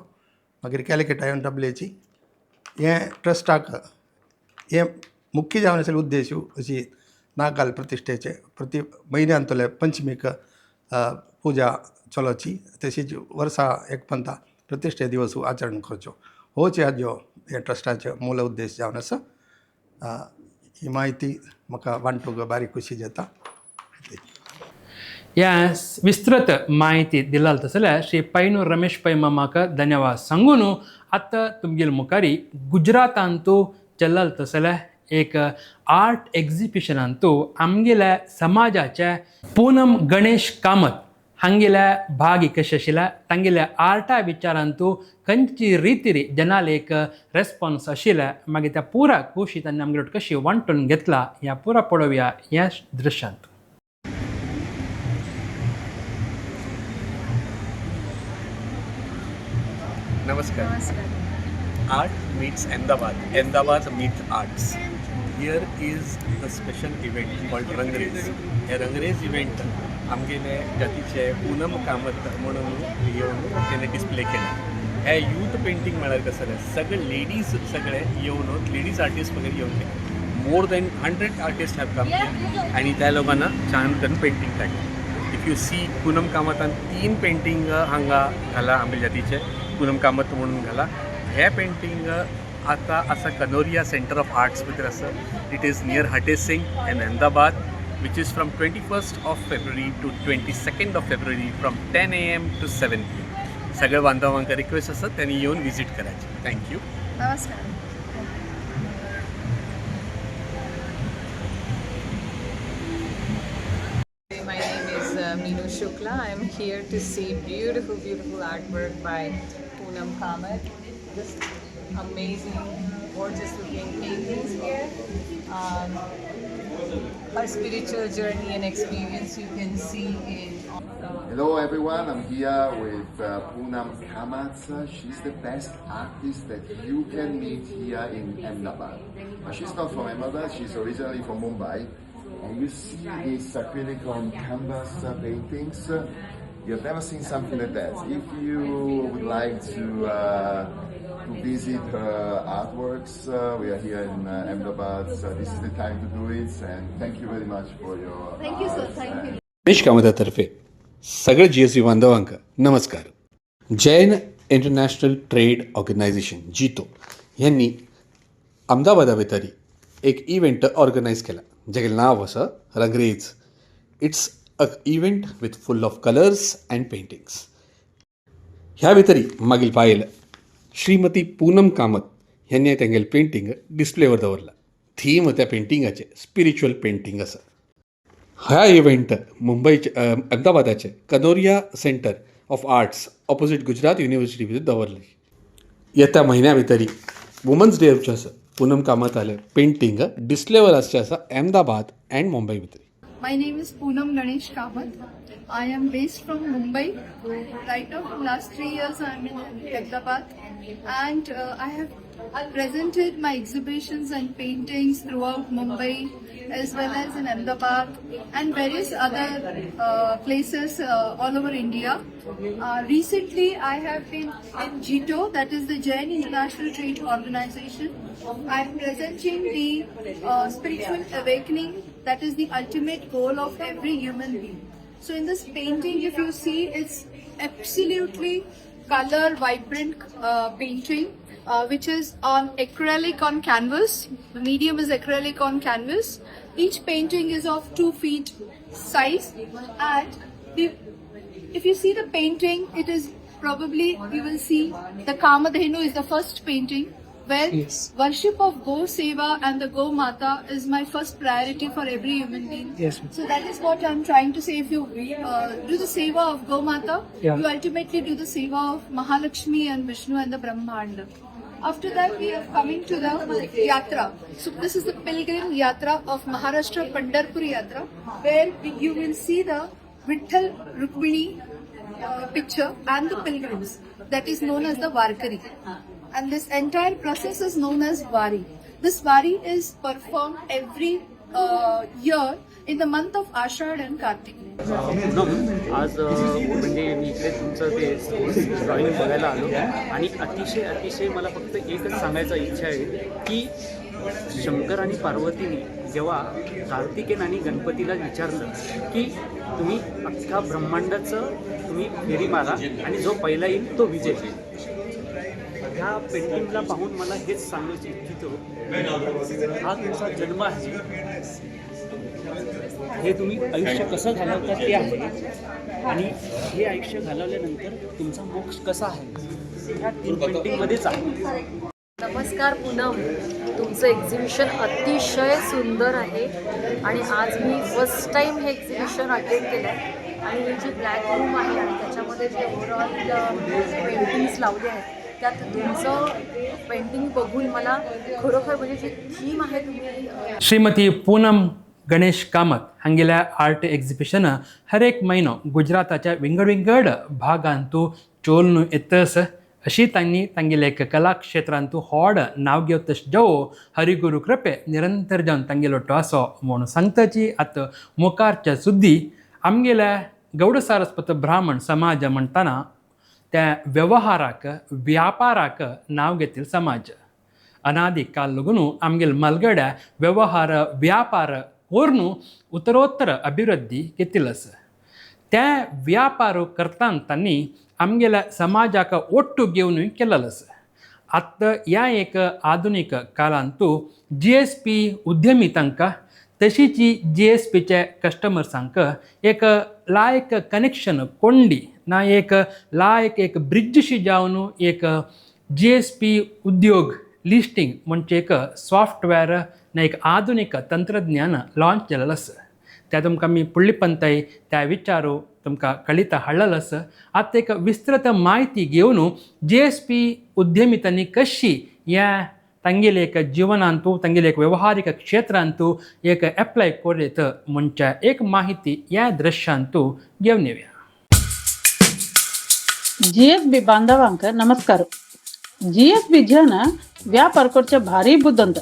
मागीर कॅलिकटा येवन डब्ल्यूची हें ट्रस्टाक हें मुख्य जावन आशिल्लो उद्देश अशी नागाल प्रतिश्ठेचे प्रति म्हयन्यांतले पंचमीक पुजा चलोवची तशीच वर्सा एक पंथा प्रतिश्ठे दिवस आचरण करच्यो होच ह्यो हे ट्रस्टाचे मूल उद्देश जावन आसा. ही म्हायती म्हाका वांटूंक बारी खुशी जाता. ह्या विस्तृत माहिती दिला तसल्या श्री पैनू रमेश पै मामाक धन्यवाद सांगून आतां तुमगेले मुखारी गुजरातांतू चल्लाल तसल्या एक आर्ट एग्जिबिशनांतू आमगेल्या समाजाचे पूनम गणेश कामत हांगेल्या भाग कशें आशिल्ल्या तांगेल्या आर्टा विचारांतू खंयची रितीरी जनाले एक रेस्पॉन्स आशिल्ल्या मागीर त्या पुरा खुशी तांणी आमगे कशी वांटून घेतला ह्या पुरा पळोवया ह्या दृश्यांत. Namaskar. Art meets Ahmedabad. Ahmedabad meets arts. Here is a special event called Rangrez. हे रंगरेज इव्हेंट आमगेले जातीचे पूनम कामत म्हणून येवन तेणे डिस्प्ले केला हे यूथ पेंटिंग म्हळ्यार कसं जालें सगळे लेडीज सगळे येवन लेडीज आर्टिस्ट वगैरे येवन more than 100 artist have come आणि त्या लोकांना छान करून पेंटिंग काडली. इफ यू सी पूनम कामतान 3 पेंटिंग हांगा घाला आंबे जातीचे पूनम कामत म्हणून घाला. हे पेंटिंग आता आसा कनोरिया सेंटर ऑफ आर्ट्स भितर आसा. It is near Hutheesing in Ahmedabad which is from 21st of February to 22nd of February from 10 AM to 7 PM. सगळ्या बांधवांका रिक्वेस्ट आसा त्यांनी येऊन विजिट करायची. थँक्यू. नमस्कार. My name is Meenu Shukla. I am here to see beautiful artwork by Poonam Kamat. Just amazing, gorgeous looking paintings here. Her spiritual journey and experience you can see in. Hello everyone, I'm here with Poonam Kamat. She's the best artist that you can meet here in Ahmedabad. She's not from Ahmedabad, she's originally from Mumbai. And you see these acrylic on canvas paintings. You've never seen something like that. If you would like to visit her artworks, we are here in Ahmedabad. So this is the time to do it. And thank you very much for your. Thank you, sir. Thank you. Ganesh कामतातर्फे सगळे GSB बांधवांका नमस्कार. Jain international trade organisation जितो यांनी अहमदाबादा भितरी एक event organise केला जेगेलें नांव आसा Rangrez. It's a event with full of colours and paintings. ह्या भितरी मागील पाहिलं श्रीमती पूनम कामत यांनी तेंगेल पेंटिंग डिस्प्लेवर दवरला. थीम त्या पेंटिंगाचे स्पिरिच्युअल पेंटिंग आसा. ह्या इव्हेंट मुंबईचे अहमदाबादाचे Kanoria centre of arts opposite Gujarat university भितर दवरले. येत्या म्हयन्या भितरी वुमन्स डे आसा. पूनम कामत आले पेंटिंग डिस्प्लेवर आसचे आसा अहमदाबाद अँड मुंबई भितर. My name is Poonam Ganesh Kamat. I am based from Mumbai. Right now, for last 3 years, I am in Ahmedabad, and I have presented my exhibitions and paintings throughout Mumbai, as well as in Ahmedabad and various other places all over India. Recently, I have been in JITO, that is the Jain International Trade Organization. I am presenting the spiritual awakening. That is the ultimate goal of every human being. So in this painting, if you see, it's absolutely color vibrant painting, which is on acrylic on canvas. The medium is acrylic on canvas. Each painting is of 2 feet size, and if you see the painting, it is probably, you will see the Kamadhenu is the first painting, where worship of Go Seva and the Go Mata is my first priority for every human being. Yes. So that is what I'm trying to say. If you do the Seva of Go Mata, Yeah. you ultimately do the Seva of Mahalakshmi and Vishnu and the Brahmanda. After that, we are coming to the Yatra. So this is the pilgrim Yatra of Maharashtra, Pandharpur Yatra, where you will see the Vitthal Rukmini picture and the pilgrims. That is known as the Varkari. And this entire process is known as Wari. This Wari is performed every year in the month of Ashad and Kartik. आज म्हणजे मी इकडे तुमचं ते drawing बघायला आलो आणि अतिशय मला फक्त एकच सांगायचा इच्छा आहे की शंकर आणि पार्वतीने जेव्हा कार्तिकेन आणि गणपतीला विचारलं की तुम्ही अख्ख्या ब्रह्मांडाचं तुम्ही फेरी मारा आणि जो पहिला येईल तो विजय. ह्या पेंटिंगला पाहून मला हेच सांगायचं इच्छितो, हा तुमचा जन्म आहे, हे तुम्ही आयुष्य कसं घालवता ते आहे आणि हे आयुष्य घालवल्यानंतर तुमचा मोक्ष कसा आहे ह्या 3 पेंटिंगमध्येच आहे. नमस्कार पूनम, तुमचं एक्झिबिशन अतिशय सुंदर आहे आणि आज मी फर्स्ट टाइम हे एक्झिबिशन अटेंड केलं आहे आणि ही जी ब्लॅक रूम आहे आणि त्याच्यामध्ये जे ओव्हरऑल पेंटिंग्स लावले आहेत त्यात तुमचं पेंटिंग बघून मला खरोखर म्हणजे जी थीम आहे तुम्ही. श्रीमती पूनम गणेश कामत हांगेल्या आर्ट एक्झिबिशन हर एक म्हयनो गुजराताच्या विंगड भागांतू चोलन येतस अशी तांणी तांगेले कला क्षेत्रांतू व्हड नांव घेवतश जावो हरिगुरू कृपे निरंतर जावन तांगेलो टॉसो म्हूण सांगताची आतां मुखारच्या सुद्दी आमगेल्या गौड सारस्वत ब्राह्मण समाज म्हणटाना त्या व्यवहाराक व्यापाराक नाव घेतील समाज. अनादी काल लगून आमगेल मलगड्या व्यवहार व्यापार कोरून उत्तरोत्तर अभिवृद्धी घेतिलस. त्या व्यापार करताना त्यांनी आमगेल्या समाजाक ಒಟ್ಟು घेऊन केललस. आत्ता या एक आधुनिक कालांतू GSP उद्यमितांका तशीची GSPच्या कस्टमर्सांक एक लायक कनेक्शन कोंडी ना एक लायक एक ब्रिजशी जावन एक GSP उद्योग लिस्टिंग म्हणजे एक सॉफ्टवेअर ना एक आधुनिक तंत्रज्ञान लॉन्च केलेलं असं. त्या तुमकां मी फुडली पंताय त्या विचारू तुमकां कळीत हाडलेलस. आतां एक विस्तृत माहिती घेवन GSP उद्यमितांनी कशी या तांगेले एक जीवनांतू तांगेले एक व्यवहारिक क्षेत्रांतू एक अप्लाय करीत म्हणजे एक माहिती या दृश्यांतू घेऊन येऊया. GSB बांधवांक नमस्कार. GSB जन व्यापार करचे भारी बुद्दंत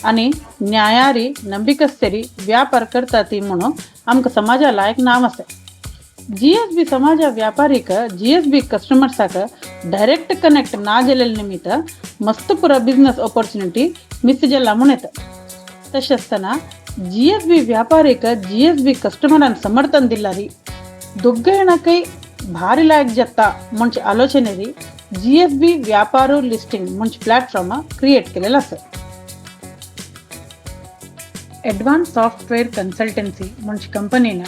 आणि न्यायारी नंबिकस्तरी व्यापार करता ती म्हणून आमकां समाजा एक नाव आसा. GSB समाजा व्यापारीक GSB कस्टमर्साक डायरेक्ट कनेक्ट ना जालेले निमित्त मस्त पुरा बिझनेस ऑपॉर्च्युनिटी मिस जाला म्हूण येता. तशें आसतना GSB व्यापारीक GSB कस्टमरान समर्थन दिल्लारी दोग्गे जाणांकय भारी लायक जाता म्हणजे आलोचनेरी GSB व्यापार लिस्टिंग म्हणजे प्लॅटफॉर्म क्रिएट केलेला आसा. एडवान्स सॉफ्टवेअर कन्सल्टन्सी म्हणजे कंपनीनं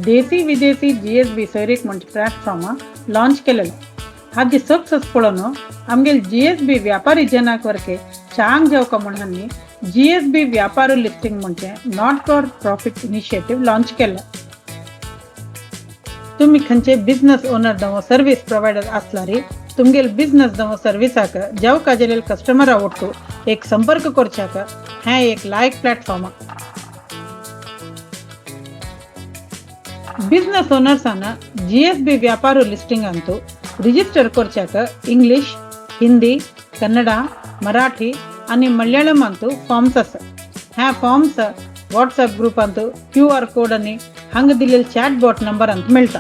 देशी विदेशी GSB सोयरीक म्हणजे प्लॅटफॉर्म लॉन्च केलेलो. हाजी सक्सेस पळोवन आमगेल GSB व्यापारी जनाक वरके चांग जावका म्हणून आमी GSB व्यापार लिस्टिंग म्हणजे not for profit initiative launch केला. तुम्ही खंयचे बिझनेस ओनर दवो सर्विस प्रोवायडर आसल्यारी तुमगेल बिझनेस दवो सर्विसाक जावका जालेल कस्टमरा ओट्टू एक संपर्क करच्याक हें एक लायक प्लॅटफॉर्म. बिझनेस ओनर्सांना GSB व्यापार लिस्टिंग अंतू रिजिस्टर करच्याक इंग्लिश, हिंदी, कन्नड, मराठी आणि मल्याळम अंतू फॉर्म्स आसा. ह्या फॉर्म्स व्हॉट्सअप ग्रुप अंतू QR कोड आणि हांगा दिलेले चॅटबॉट नंबर अंतू मेळटा.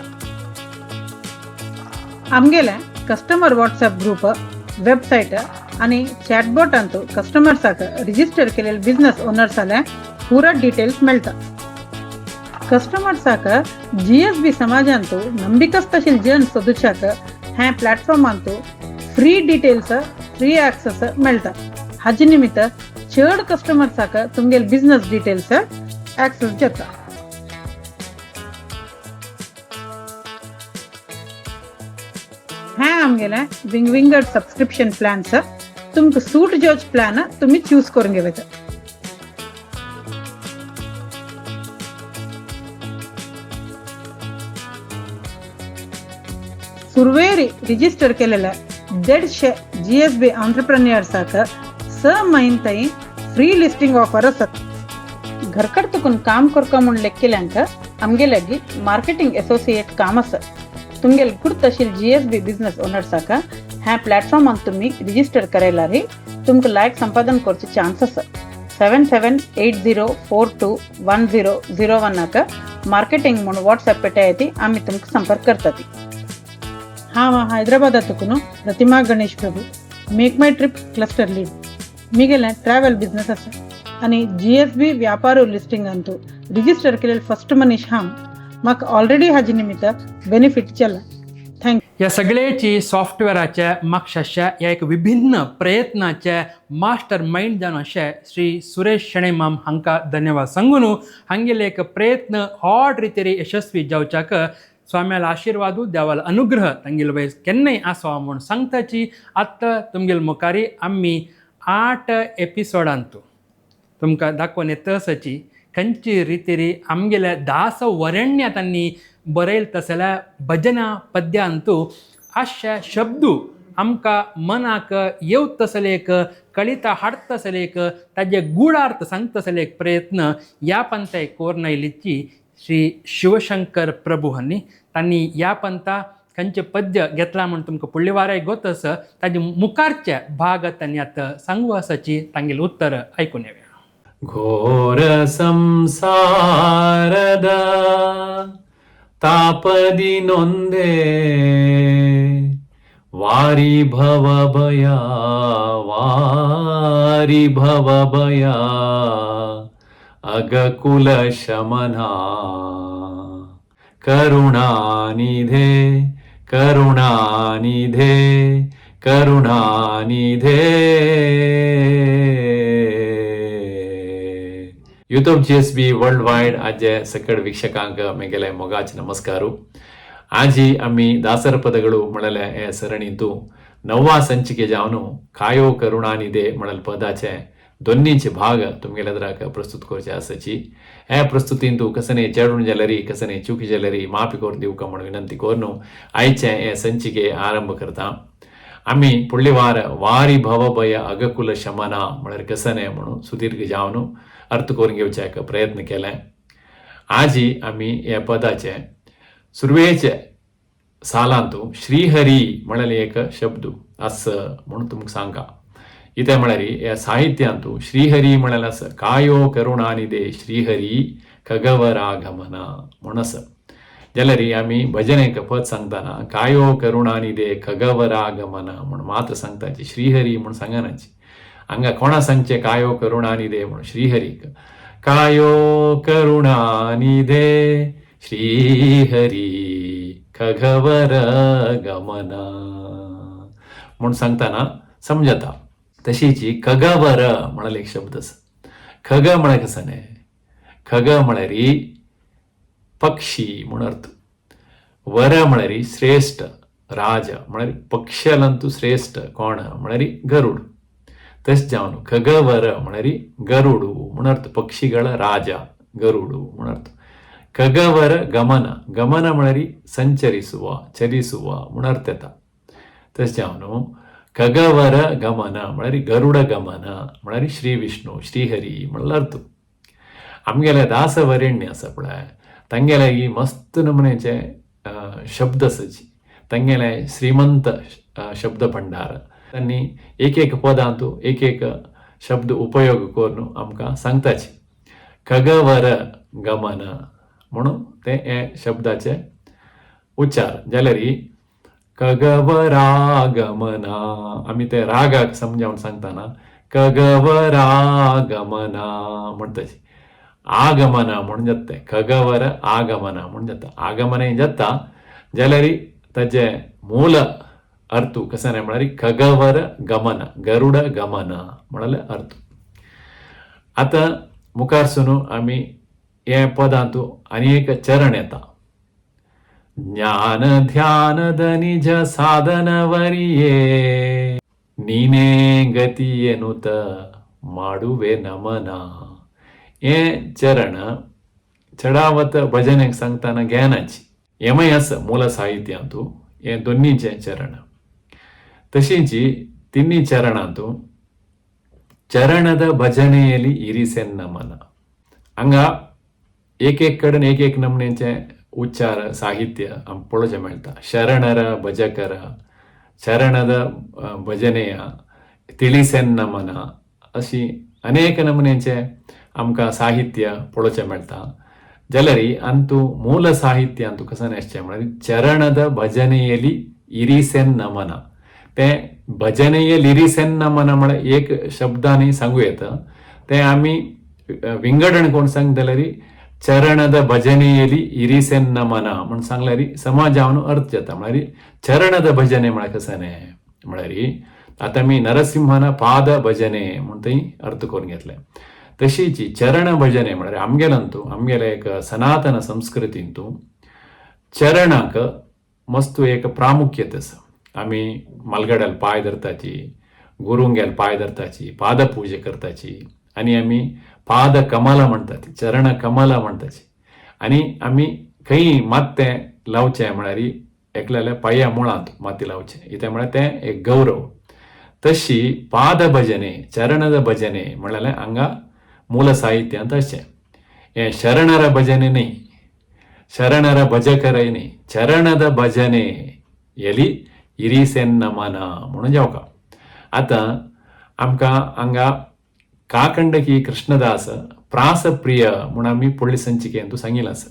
आमगेले कस्टमर व्हॉट्सअप ग्रुप वेबसाईट आणि चॅटबॉट अंतू कस्टमर्साक रिजिस्टर केलेले बिझनेस ओनर्साले पुरा डिटेल्स मेळटा. कस्टमर्साक GSB समाजांतू नंबिकस्तशील जन सोदुच्याक हे platform Antu free details free access मेळटा. हाजे निमित्त चड कस्टमर्साक तुमगेल बिझनेस डिटेल्स ॲक्सेस जाता. हे आमगेले विंगड सबस्क्रिप्शन प्लॅन्स तुमकां सूट जोच प्लॅन तुम्ही चूज करून घेवचे. सुरवेरी रिजिस्टर केलेल्या 150 GSB एंटरप्रेन्योर्साक 6 महिन्यातही फ्री लिस्टिंग ऑफर असत. घरकड तुकून काम करका म्हूण लेखिल्यांक आमगे लागीं मार्केटिंग एसोसिएट काम आसा. तुमगेल गुड तशील GSB बिझनेस ओनर्साक ह्या प्लॅटफॉर्मांत तुम्ही रिजिस्टर करायलारी तुमकां लायक संपादन करचे चान्स आसा. 7780421001 मार्केटिंग म्हणून व्हॉट्सअप पेटा येती आम्ही तुमकां संपर्क करतात. हांव हैदराबादातून प्रतिमा गणेश प्रभू मेक माय ट्रिप क्लस्टर लीड. मी गेले ट्रॅव्हल बिझनेस आसा आणि GSB व्यापार लिस्टिंग अंतू रिजिस्टर केलेले फर्स्ट मनीस हांव. म्हाका ऑलरेडी हाजे निमित्त बेनिफिट जाला. थँक्यू. या सगळ्याची सॉफ्टवेअराच्या मागशाच्या या एक विभिन्न प्रयत्नाचे मास्टर माइंड जावन अशे श्री सुरेश शेणे माम हांकां धन्यवाद सांगून हांगेले एक प्रयत्न हॉट रितीरी यशस्वी जावच्याक स्वाम्याल आशीर्वादू देवाल अनुग्रह तांगेल वयस केन्नाय आसो म्हूण सांगताची. आत्तां तुमगेल मुखारी आमी 8 एपिसोडांतू तुमकां दाखोवन येतसाची खंयची रितीरी आमगेल्या 10 वरेण्यांनी बरयल तसल्या भजनां पद्यांतू अशे शब्दू आमकां मनाक येवत तसले एक कळिता हाडत तसले एक ताजे गुडार्थ सांगता तसले एक प्रयत्न या पंथाय कोरून आयलीची श्री शिवशंकर प्रभू हांनी तांणी ह्या पंथा खंयचे पद्य घेतला म्हूण तुमकां फुडले वाराय गोतस ताजे मुखारचे भाग तांणी आतां सांगू आसाची तांगेलें उत्तर आयकून येवया. घोर संसाರದ तापदी नोंदे वारी भवभया अगकुल शमना करुणानिधे यूट्यूब GSB वर्ल्ड वायड आजे सकड वीक्षकांक मेगेले मोगाच नमस्कारू. आजी आम्ही दासर पदಗಳು म्हणले हे सरणीतू 9वा संचिके जावनु कायो करुणानिधे म्हणल पदाचे दोन्हीचे भाग तुमगेलेद्राक प्रस्तुत करचे आसाची. हे प्रस्तुतींतू कसने चेडून जलरी कसने चुकी जलरी माफी कोर दिवका म्हणून विनंती कोरनु आयचे हे संचिके आरंभ करता. आम्ही पुढले वार वारी भवभय अगकुल शमना म्हणल्यार कसने म्हणून सुदीर्घ जावनु अर्थ करून घेवचे एक प्रयत्न केले. आजी आम्ही या पदाचे सुरवेचे सालांतू श्रीहरी म्हणले एक शब्द अस म्हणून तुमका सांगा. इथे म्हळ्यार या साहित्यांतू श्रीहरी म्हळ्यार अस कायो करुणानिधे श्रीहरी खगवरागमन म्हणून अस जाल्यार आम्ही भजनेक पद सांगताना कायो करुणानिधे खगवरागमन म्हणून मात्र सांगताची श्रीहरी म्हणून सांगनाची. हांगा कोणा सांगचे कायो करुणानिधे म्हणून श्रीहरीक कायो करुणानिधे श्रीहरी खगवर गमन म्हणून सांगताना समजता. तशीची खगवर म्हणाल एक शब्द आसा. खग म्हळ्यार कसने खग म्हळ्यार पक्षी म्हणून अर्थ. वर म्हळ्यार श्रेष्ठ राज म्हळ्यार पक्ष्यालंतू श्रेष्ठ कोण म्हळ्यार गरुड. तशें जावन खगवर म्हळ्यार गरुडू म्हणून अर्थ. पक्षीಗಳ ರಾಜ ಗರುಡು म्हणून अर्थ. खगवर गमन गमन म्हळ्यार संचरिಸುವ ಚಲಿಸುವ म्हणून अर्थ येता. तशें जावन खगवर गमन म्हळ्यार गरुड गमन म्हळ्यार श्री विष्णू श्रीहरी म्हणून अर्थ. आमगेले दासवरेण्य आसा पळय तांगेले ही मस्त नमुनेचे शब्द आसाची. तांगेले श्रीमंत शब्द भंडार. त्यांनी एक पदांतू एक शब्द उपयोग करून आमकां सांगताची. खगवर गमन म्हणून ते हे शब्दाचे उच्चार जाल्यार खगवरागमना आमी ते रागाक समजावन सांगताना खगवरागमना म्हणटाची. आगमन म्हणून जाता ते खगवर आगमन म्हणून जाता. आगमन जाता जाल्यार ताचे मूल अर्थ कसं म्हळ्यार खगवर गमन गरुड गमन म्हणाले अर्थ. आता मुखार सुनू आम्ही हे पदांतू आनी एक चरण येता. ज्ञान ध्यान निज साधन वरिये नीने गती एनुत माडुवे नमना. हे चरण चढावत भजनेक सांगताना ज्ञानाची यमय आसा मूल साहित्यांतू हे दोन्हीचे चरण. तशींची तिन्ही चरणांतू चरणದ ಭಜನೆಯಲ್ಲಿ ಇರಿಸೆನ್ನ ಮನ. हांगा एक कडेन एक नमनेचे उच्चार साहित्य आमकां पळोवचें मेळटा. शरणर भजकर शरणದ भजनेय ತಿಳಿಸೆನ್ನ ಮನ अशी अनेक नमनेचे आमकां साहित्य पळोवचें मेळटा. जाल्यार अंतू मूल साहित्य अंतू कसं आसचें म्हळ्यार चरणದ ಭಜನೆಯಲ್ಲಿ ಇರಿಸೆನ್ನ ಮನ. ते भजनेय लिरिसेन्न मन म्हळ्यार एक शब्दांनी सांगू येता. ते आमी विंगडण कोण सांग जाल्यार चरणद भजनेयली इरिसेन्न मन म्हण सांगल्यार समाजावन अर्थ जाता. म्हळ्यार चरणद भजने म्हळ्यार कसने म्हळ्यार आता मी नरसिंहन पाद भजने म्हणून थंय अर्थ करून घेतले. तशीची चरण भजने म्हळ्यार आमगेलंतू आमगेले एक सनातन संस्कृतींतू चरणाक मस्त एक प्रामुख्यत आसा. आमी मालगड्याल पांय धरताची गुरुंगेल पांय धरताची पादपूजे करताची आनी आमी पाद कमल म्हणटाची चरण कमल म्हणटाची. आनी आमी खंय मात्ते लावचें म्हळ्यार एकल्याल्या पांया मुळांत माती लावचें इतें म्हळ्यार तें एक गौरव. तशी पाद भजने चरणद भजने म्हळ्यार हांगा मूल साहित्यांत अशें. हें शरणर भजने न्ही शरणर भजकरय न्ही चरणद भजने एली इरिसेन्न मन म्हणून जावका. आतां आमकां हांगा काकंडकी कृष्णदास प्रासप्रिय म्हणून आमी फुडले संचिकेंतू सांगिल्लें आसा.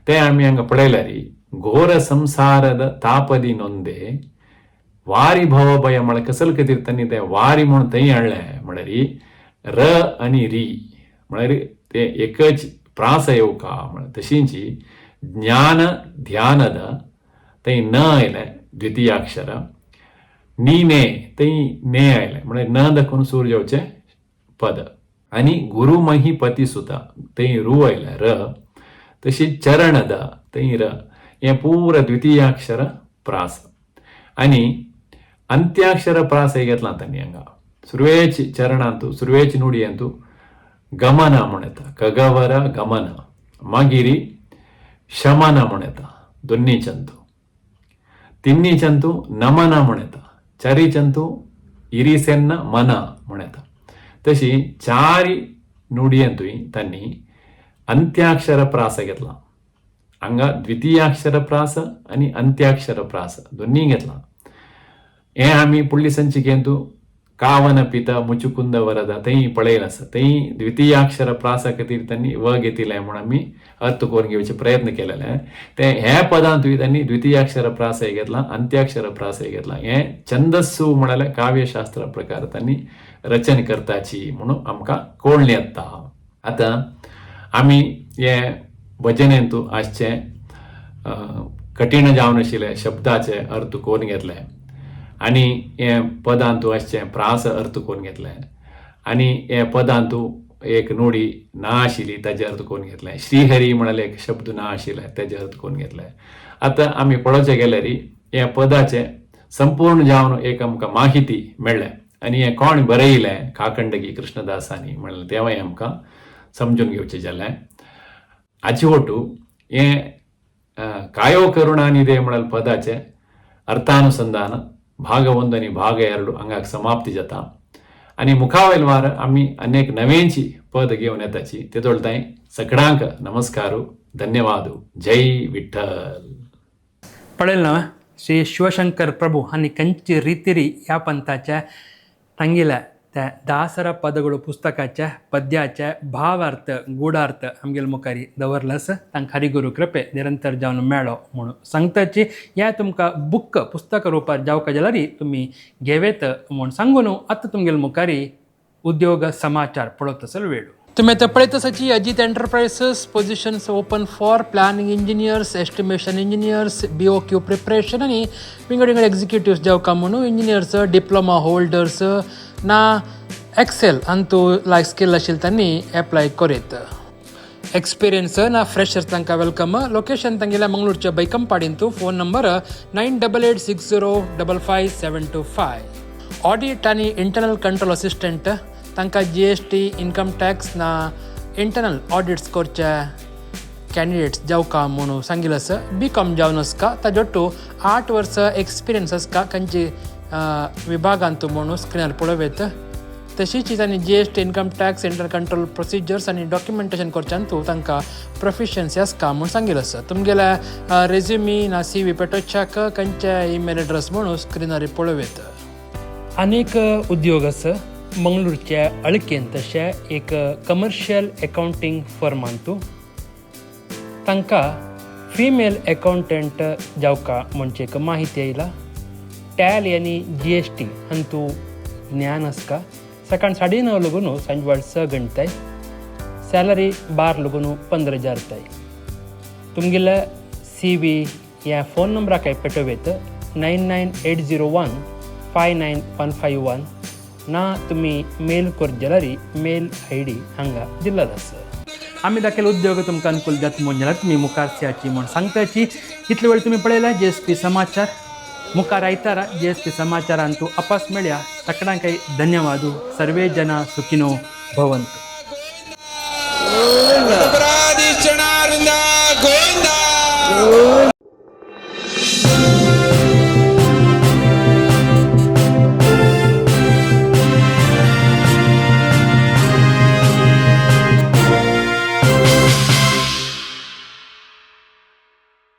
तें आमी हांगा पळयल्यार घोर संसाರದ तापदी नोंदे वारी भवभय म्हळ्यार कसल कतीर त्यांनी ते वारी म्हणून थंय हाडलें म्हळ्यार र आनी री म्हळ्यार ते एकच प्रास येवका म्हळ्यार तशींची ज्ञान ध्यानद थंय न आयलें द्वितीयाक्षर नी थंय ने आयलें म्हळ्यार न दाखोवन सूर्य पद आनी गुरु महीपती सुता थंय रू आयलें र तशीच चरणद थंय र हें पूर द्वितीयाक्षर प्रास आनी अंत्याक्षर प्रास हे घेतला तांणी हांगा सुरवेची चरणांतू सुरवेची नुडी अंतू गमन म्हण येता कगवर गमन मागिरी शमन म्हण येता दोन्ही चंतू तिन्नी चंतू नमन म्हण येता चारी चंतू इरिसेन्न मन म्हण येता तशी चारी नुडयंतूय तांणी अंत्याक्षर प्रास घेतला हांगा द्वितीयाक्षर प्रास आनी अंत्याक्षर प्रास दोन्ही घेतला हे आमी फुडली संचिकेंतू कावन पित मुचुकुंद वरद थंय पळयलें आसा थंय द्वितीयाक्षर प्रासा खातीर तांणी व घेतिल्लें म्हूण आमी अर्थ करून घेवचे प्रयत्न केलेले ते हे पदांतूय तांणी द्वितीयाक्षर प्रास घेतला अंत्याक्षर प्रास घेतला हे छंदस्सू म्हणाले काव्यशास्त्र प्रकार तांणी रचन करताची म्हणून आमकां कळून येता आतां आमी हे भजनेंतू आजचे कठीण जावन आशिल्ले शब्दाचे अर्थ करून घेतले आनी हे पदांतू आसचें प्रास अर्थ करून घेतले आनी हे पदांतू एक नुडी ना आशिल्ली ताजे अर्थ करून घेतले श्रीहरी म्हणाले एक शब्द ना आशिल्ले तेजे अर्थ करून घेतले आतां आमी पळोवचें गेल्यार हे पदाचे संपूर्ण जावन एक आमकां माहिती मेळ्ळे आनी हे कोण बरयलें काकंडगी कृष्णदासानी म्हणलें तेवूय आमकां समजून घेवचें जालें हाचे वटू हे कायो करुणानिधे म्हणाल पदाचे अर्थानुसंधान भाग 1 आनी भाग 2 हांगाक समाप्ती जाता आनी मुखावेल वार आमी अनेक नवेंची पद घेवन येताची तेतोळ ताई सगळ्यांक नमस्कारू धन्यवादू जय विठ्ठल पळयलें ना श्री शिवशंकर प्रभू हांणी कंची रितिरी ह्या पंथाच्या तांगेल्या त्या दासरा पदಗಳು पुस्तकाच्या पद्याचे भावार्थ गुडार्थ आमगेल मुखारी दवरलास तांकां हरिगुरू कृपे निरंतर जावन मेळो म्हणून सांगताची ह्या तुमकां बुक पुस्तक रुपार जावका जाल्यार तुमी घेवेत म्हूण सांगून आतां तुमगेल मुखारी उद्योग समाचार पळोवत आसले वेळ तुम्ही आता पळयत आसाची Ajit enterprises positions open for planning engineers estimation engineers BOQ preparation आनी विंगड विंगड एग्जिक्युटिव्स जावका म्हणून इंजिनियर्स डिप्लोमा होल्डर्स ना एक्सेल अंतू लायक स्किल आशिल्ले तांणी एप्लाय करीत एक्सपिरियन्स ना फ्रेशर्स तांकां वेलकम लोकेशन तांगेल्या मंगळूरच्या बैकंपाडींतू फोन नंबर 9886055725 ऑडिट आनी इंटरनल कंट्रोल असिस्टंट तांकां GST इन्कम टॅक्स ना इंटरनल ऑडिट्स करचे कॅन्डिडेट्स जावका म्हणून सांगिल्लें आसा BCom जावन आसका ताज्याटू 8 वर्सां एक्सपिरियन्स आसका खंयची विभागांतू म्हणून स्क्रिनार पळोवेत तशीच तांणी GST income tax internal control procedures आनी डॉक्युमेंटेशन करच्यांतू तांकां प्रोफिशियन्सी आसका म्हणून सांगिल्लें आसा तुमगेल्या रेज्युमी ना CV पेटोवच्याक खंयचे ईमेल एड्रेस म्हणून स्क्रिनार पळोवेत अनेक उद्योग आसा मंगळूरच्या अळकेन तशें एक कमर्शियल अकाउंटिंग फर्मांतू तांकां फिमेल अकाउंटंट जावका म्हणचे एक माहिती येयला टॅली आनी GST हांतू ज्ञान आसका सकाळ 9:30 लगून सांजवाड 6 घंटाय सॅलरी 12 लगून 15,000 ताय तुमगेल्या CV ह्या फोन नंबराक पेटोवेत 9980159151 ना तुम्ही मेल करत जाल्यार मेल ID हांगा दिल्लो आसा आमी दाखयले उद्योग तुमकां अनुकूल जाता म्हणून जाल्यार तुमी मुखार सेयाची म्हूण सांगताची इतले वेळ तुमी पळयला JSP समाचार मुखार आयतारा JSP समाचारांतू अपास मेळया सगळ्यांक धन्यवाद सर्वे जना सुखिनो भवन्तु अपराधी चणारिंदा गोविंदा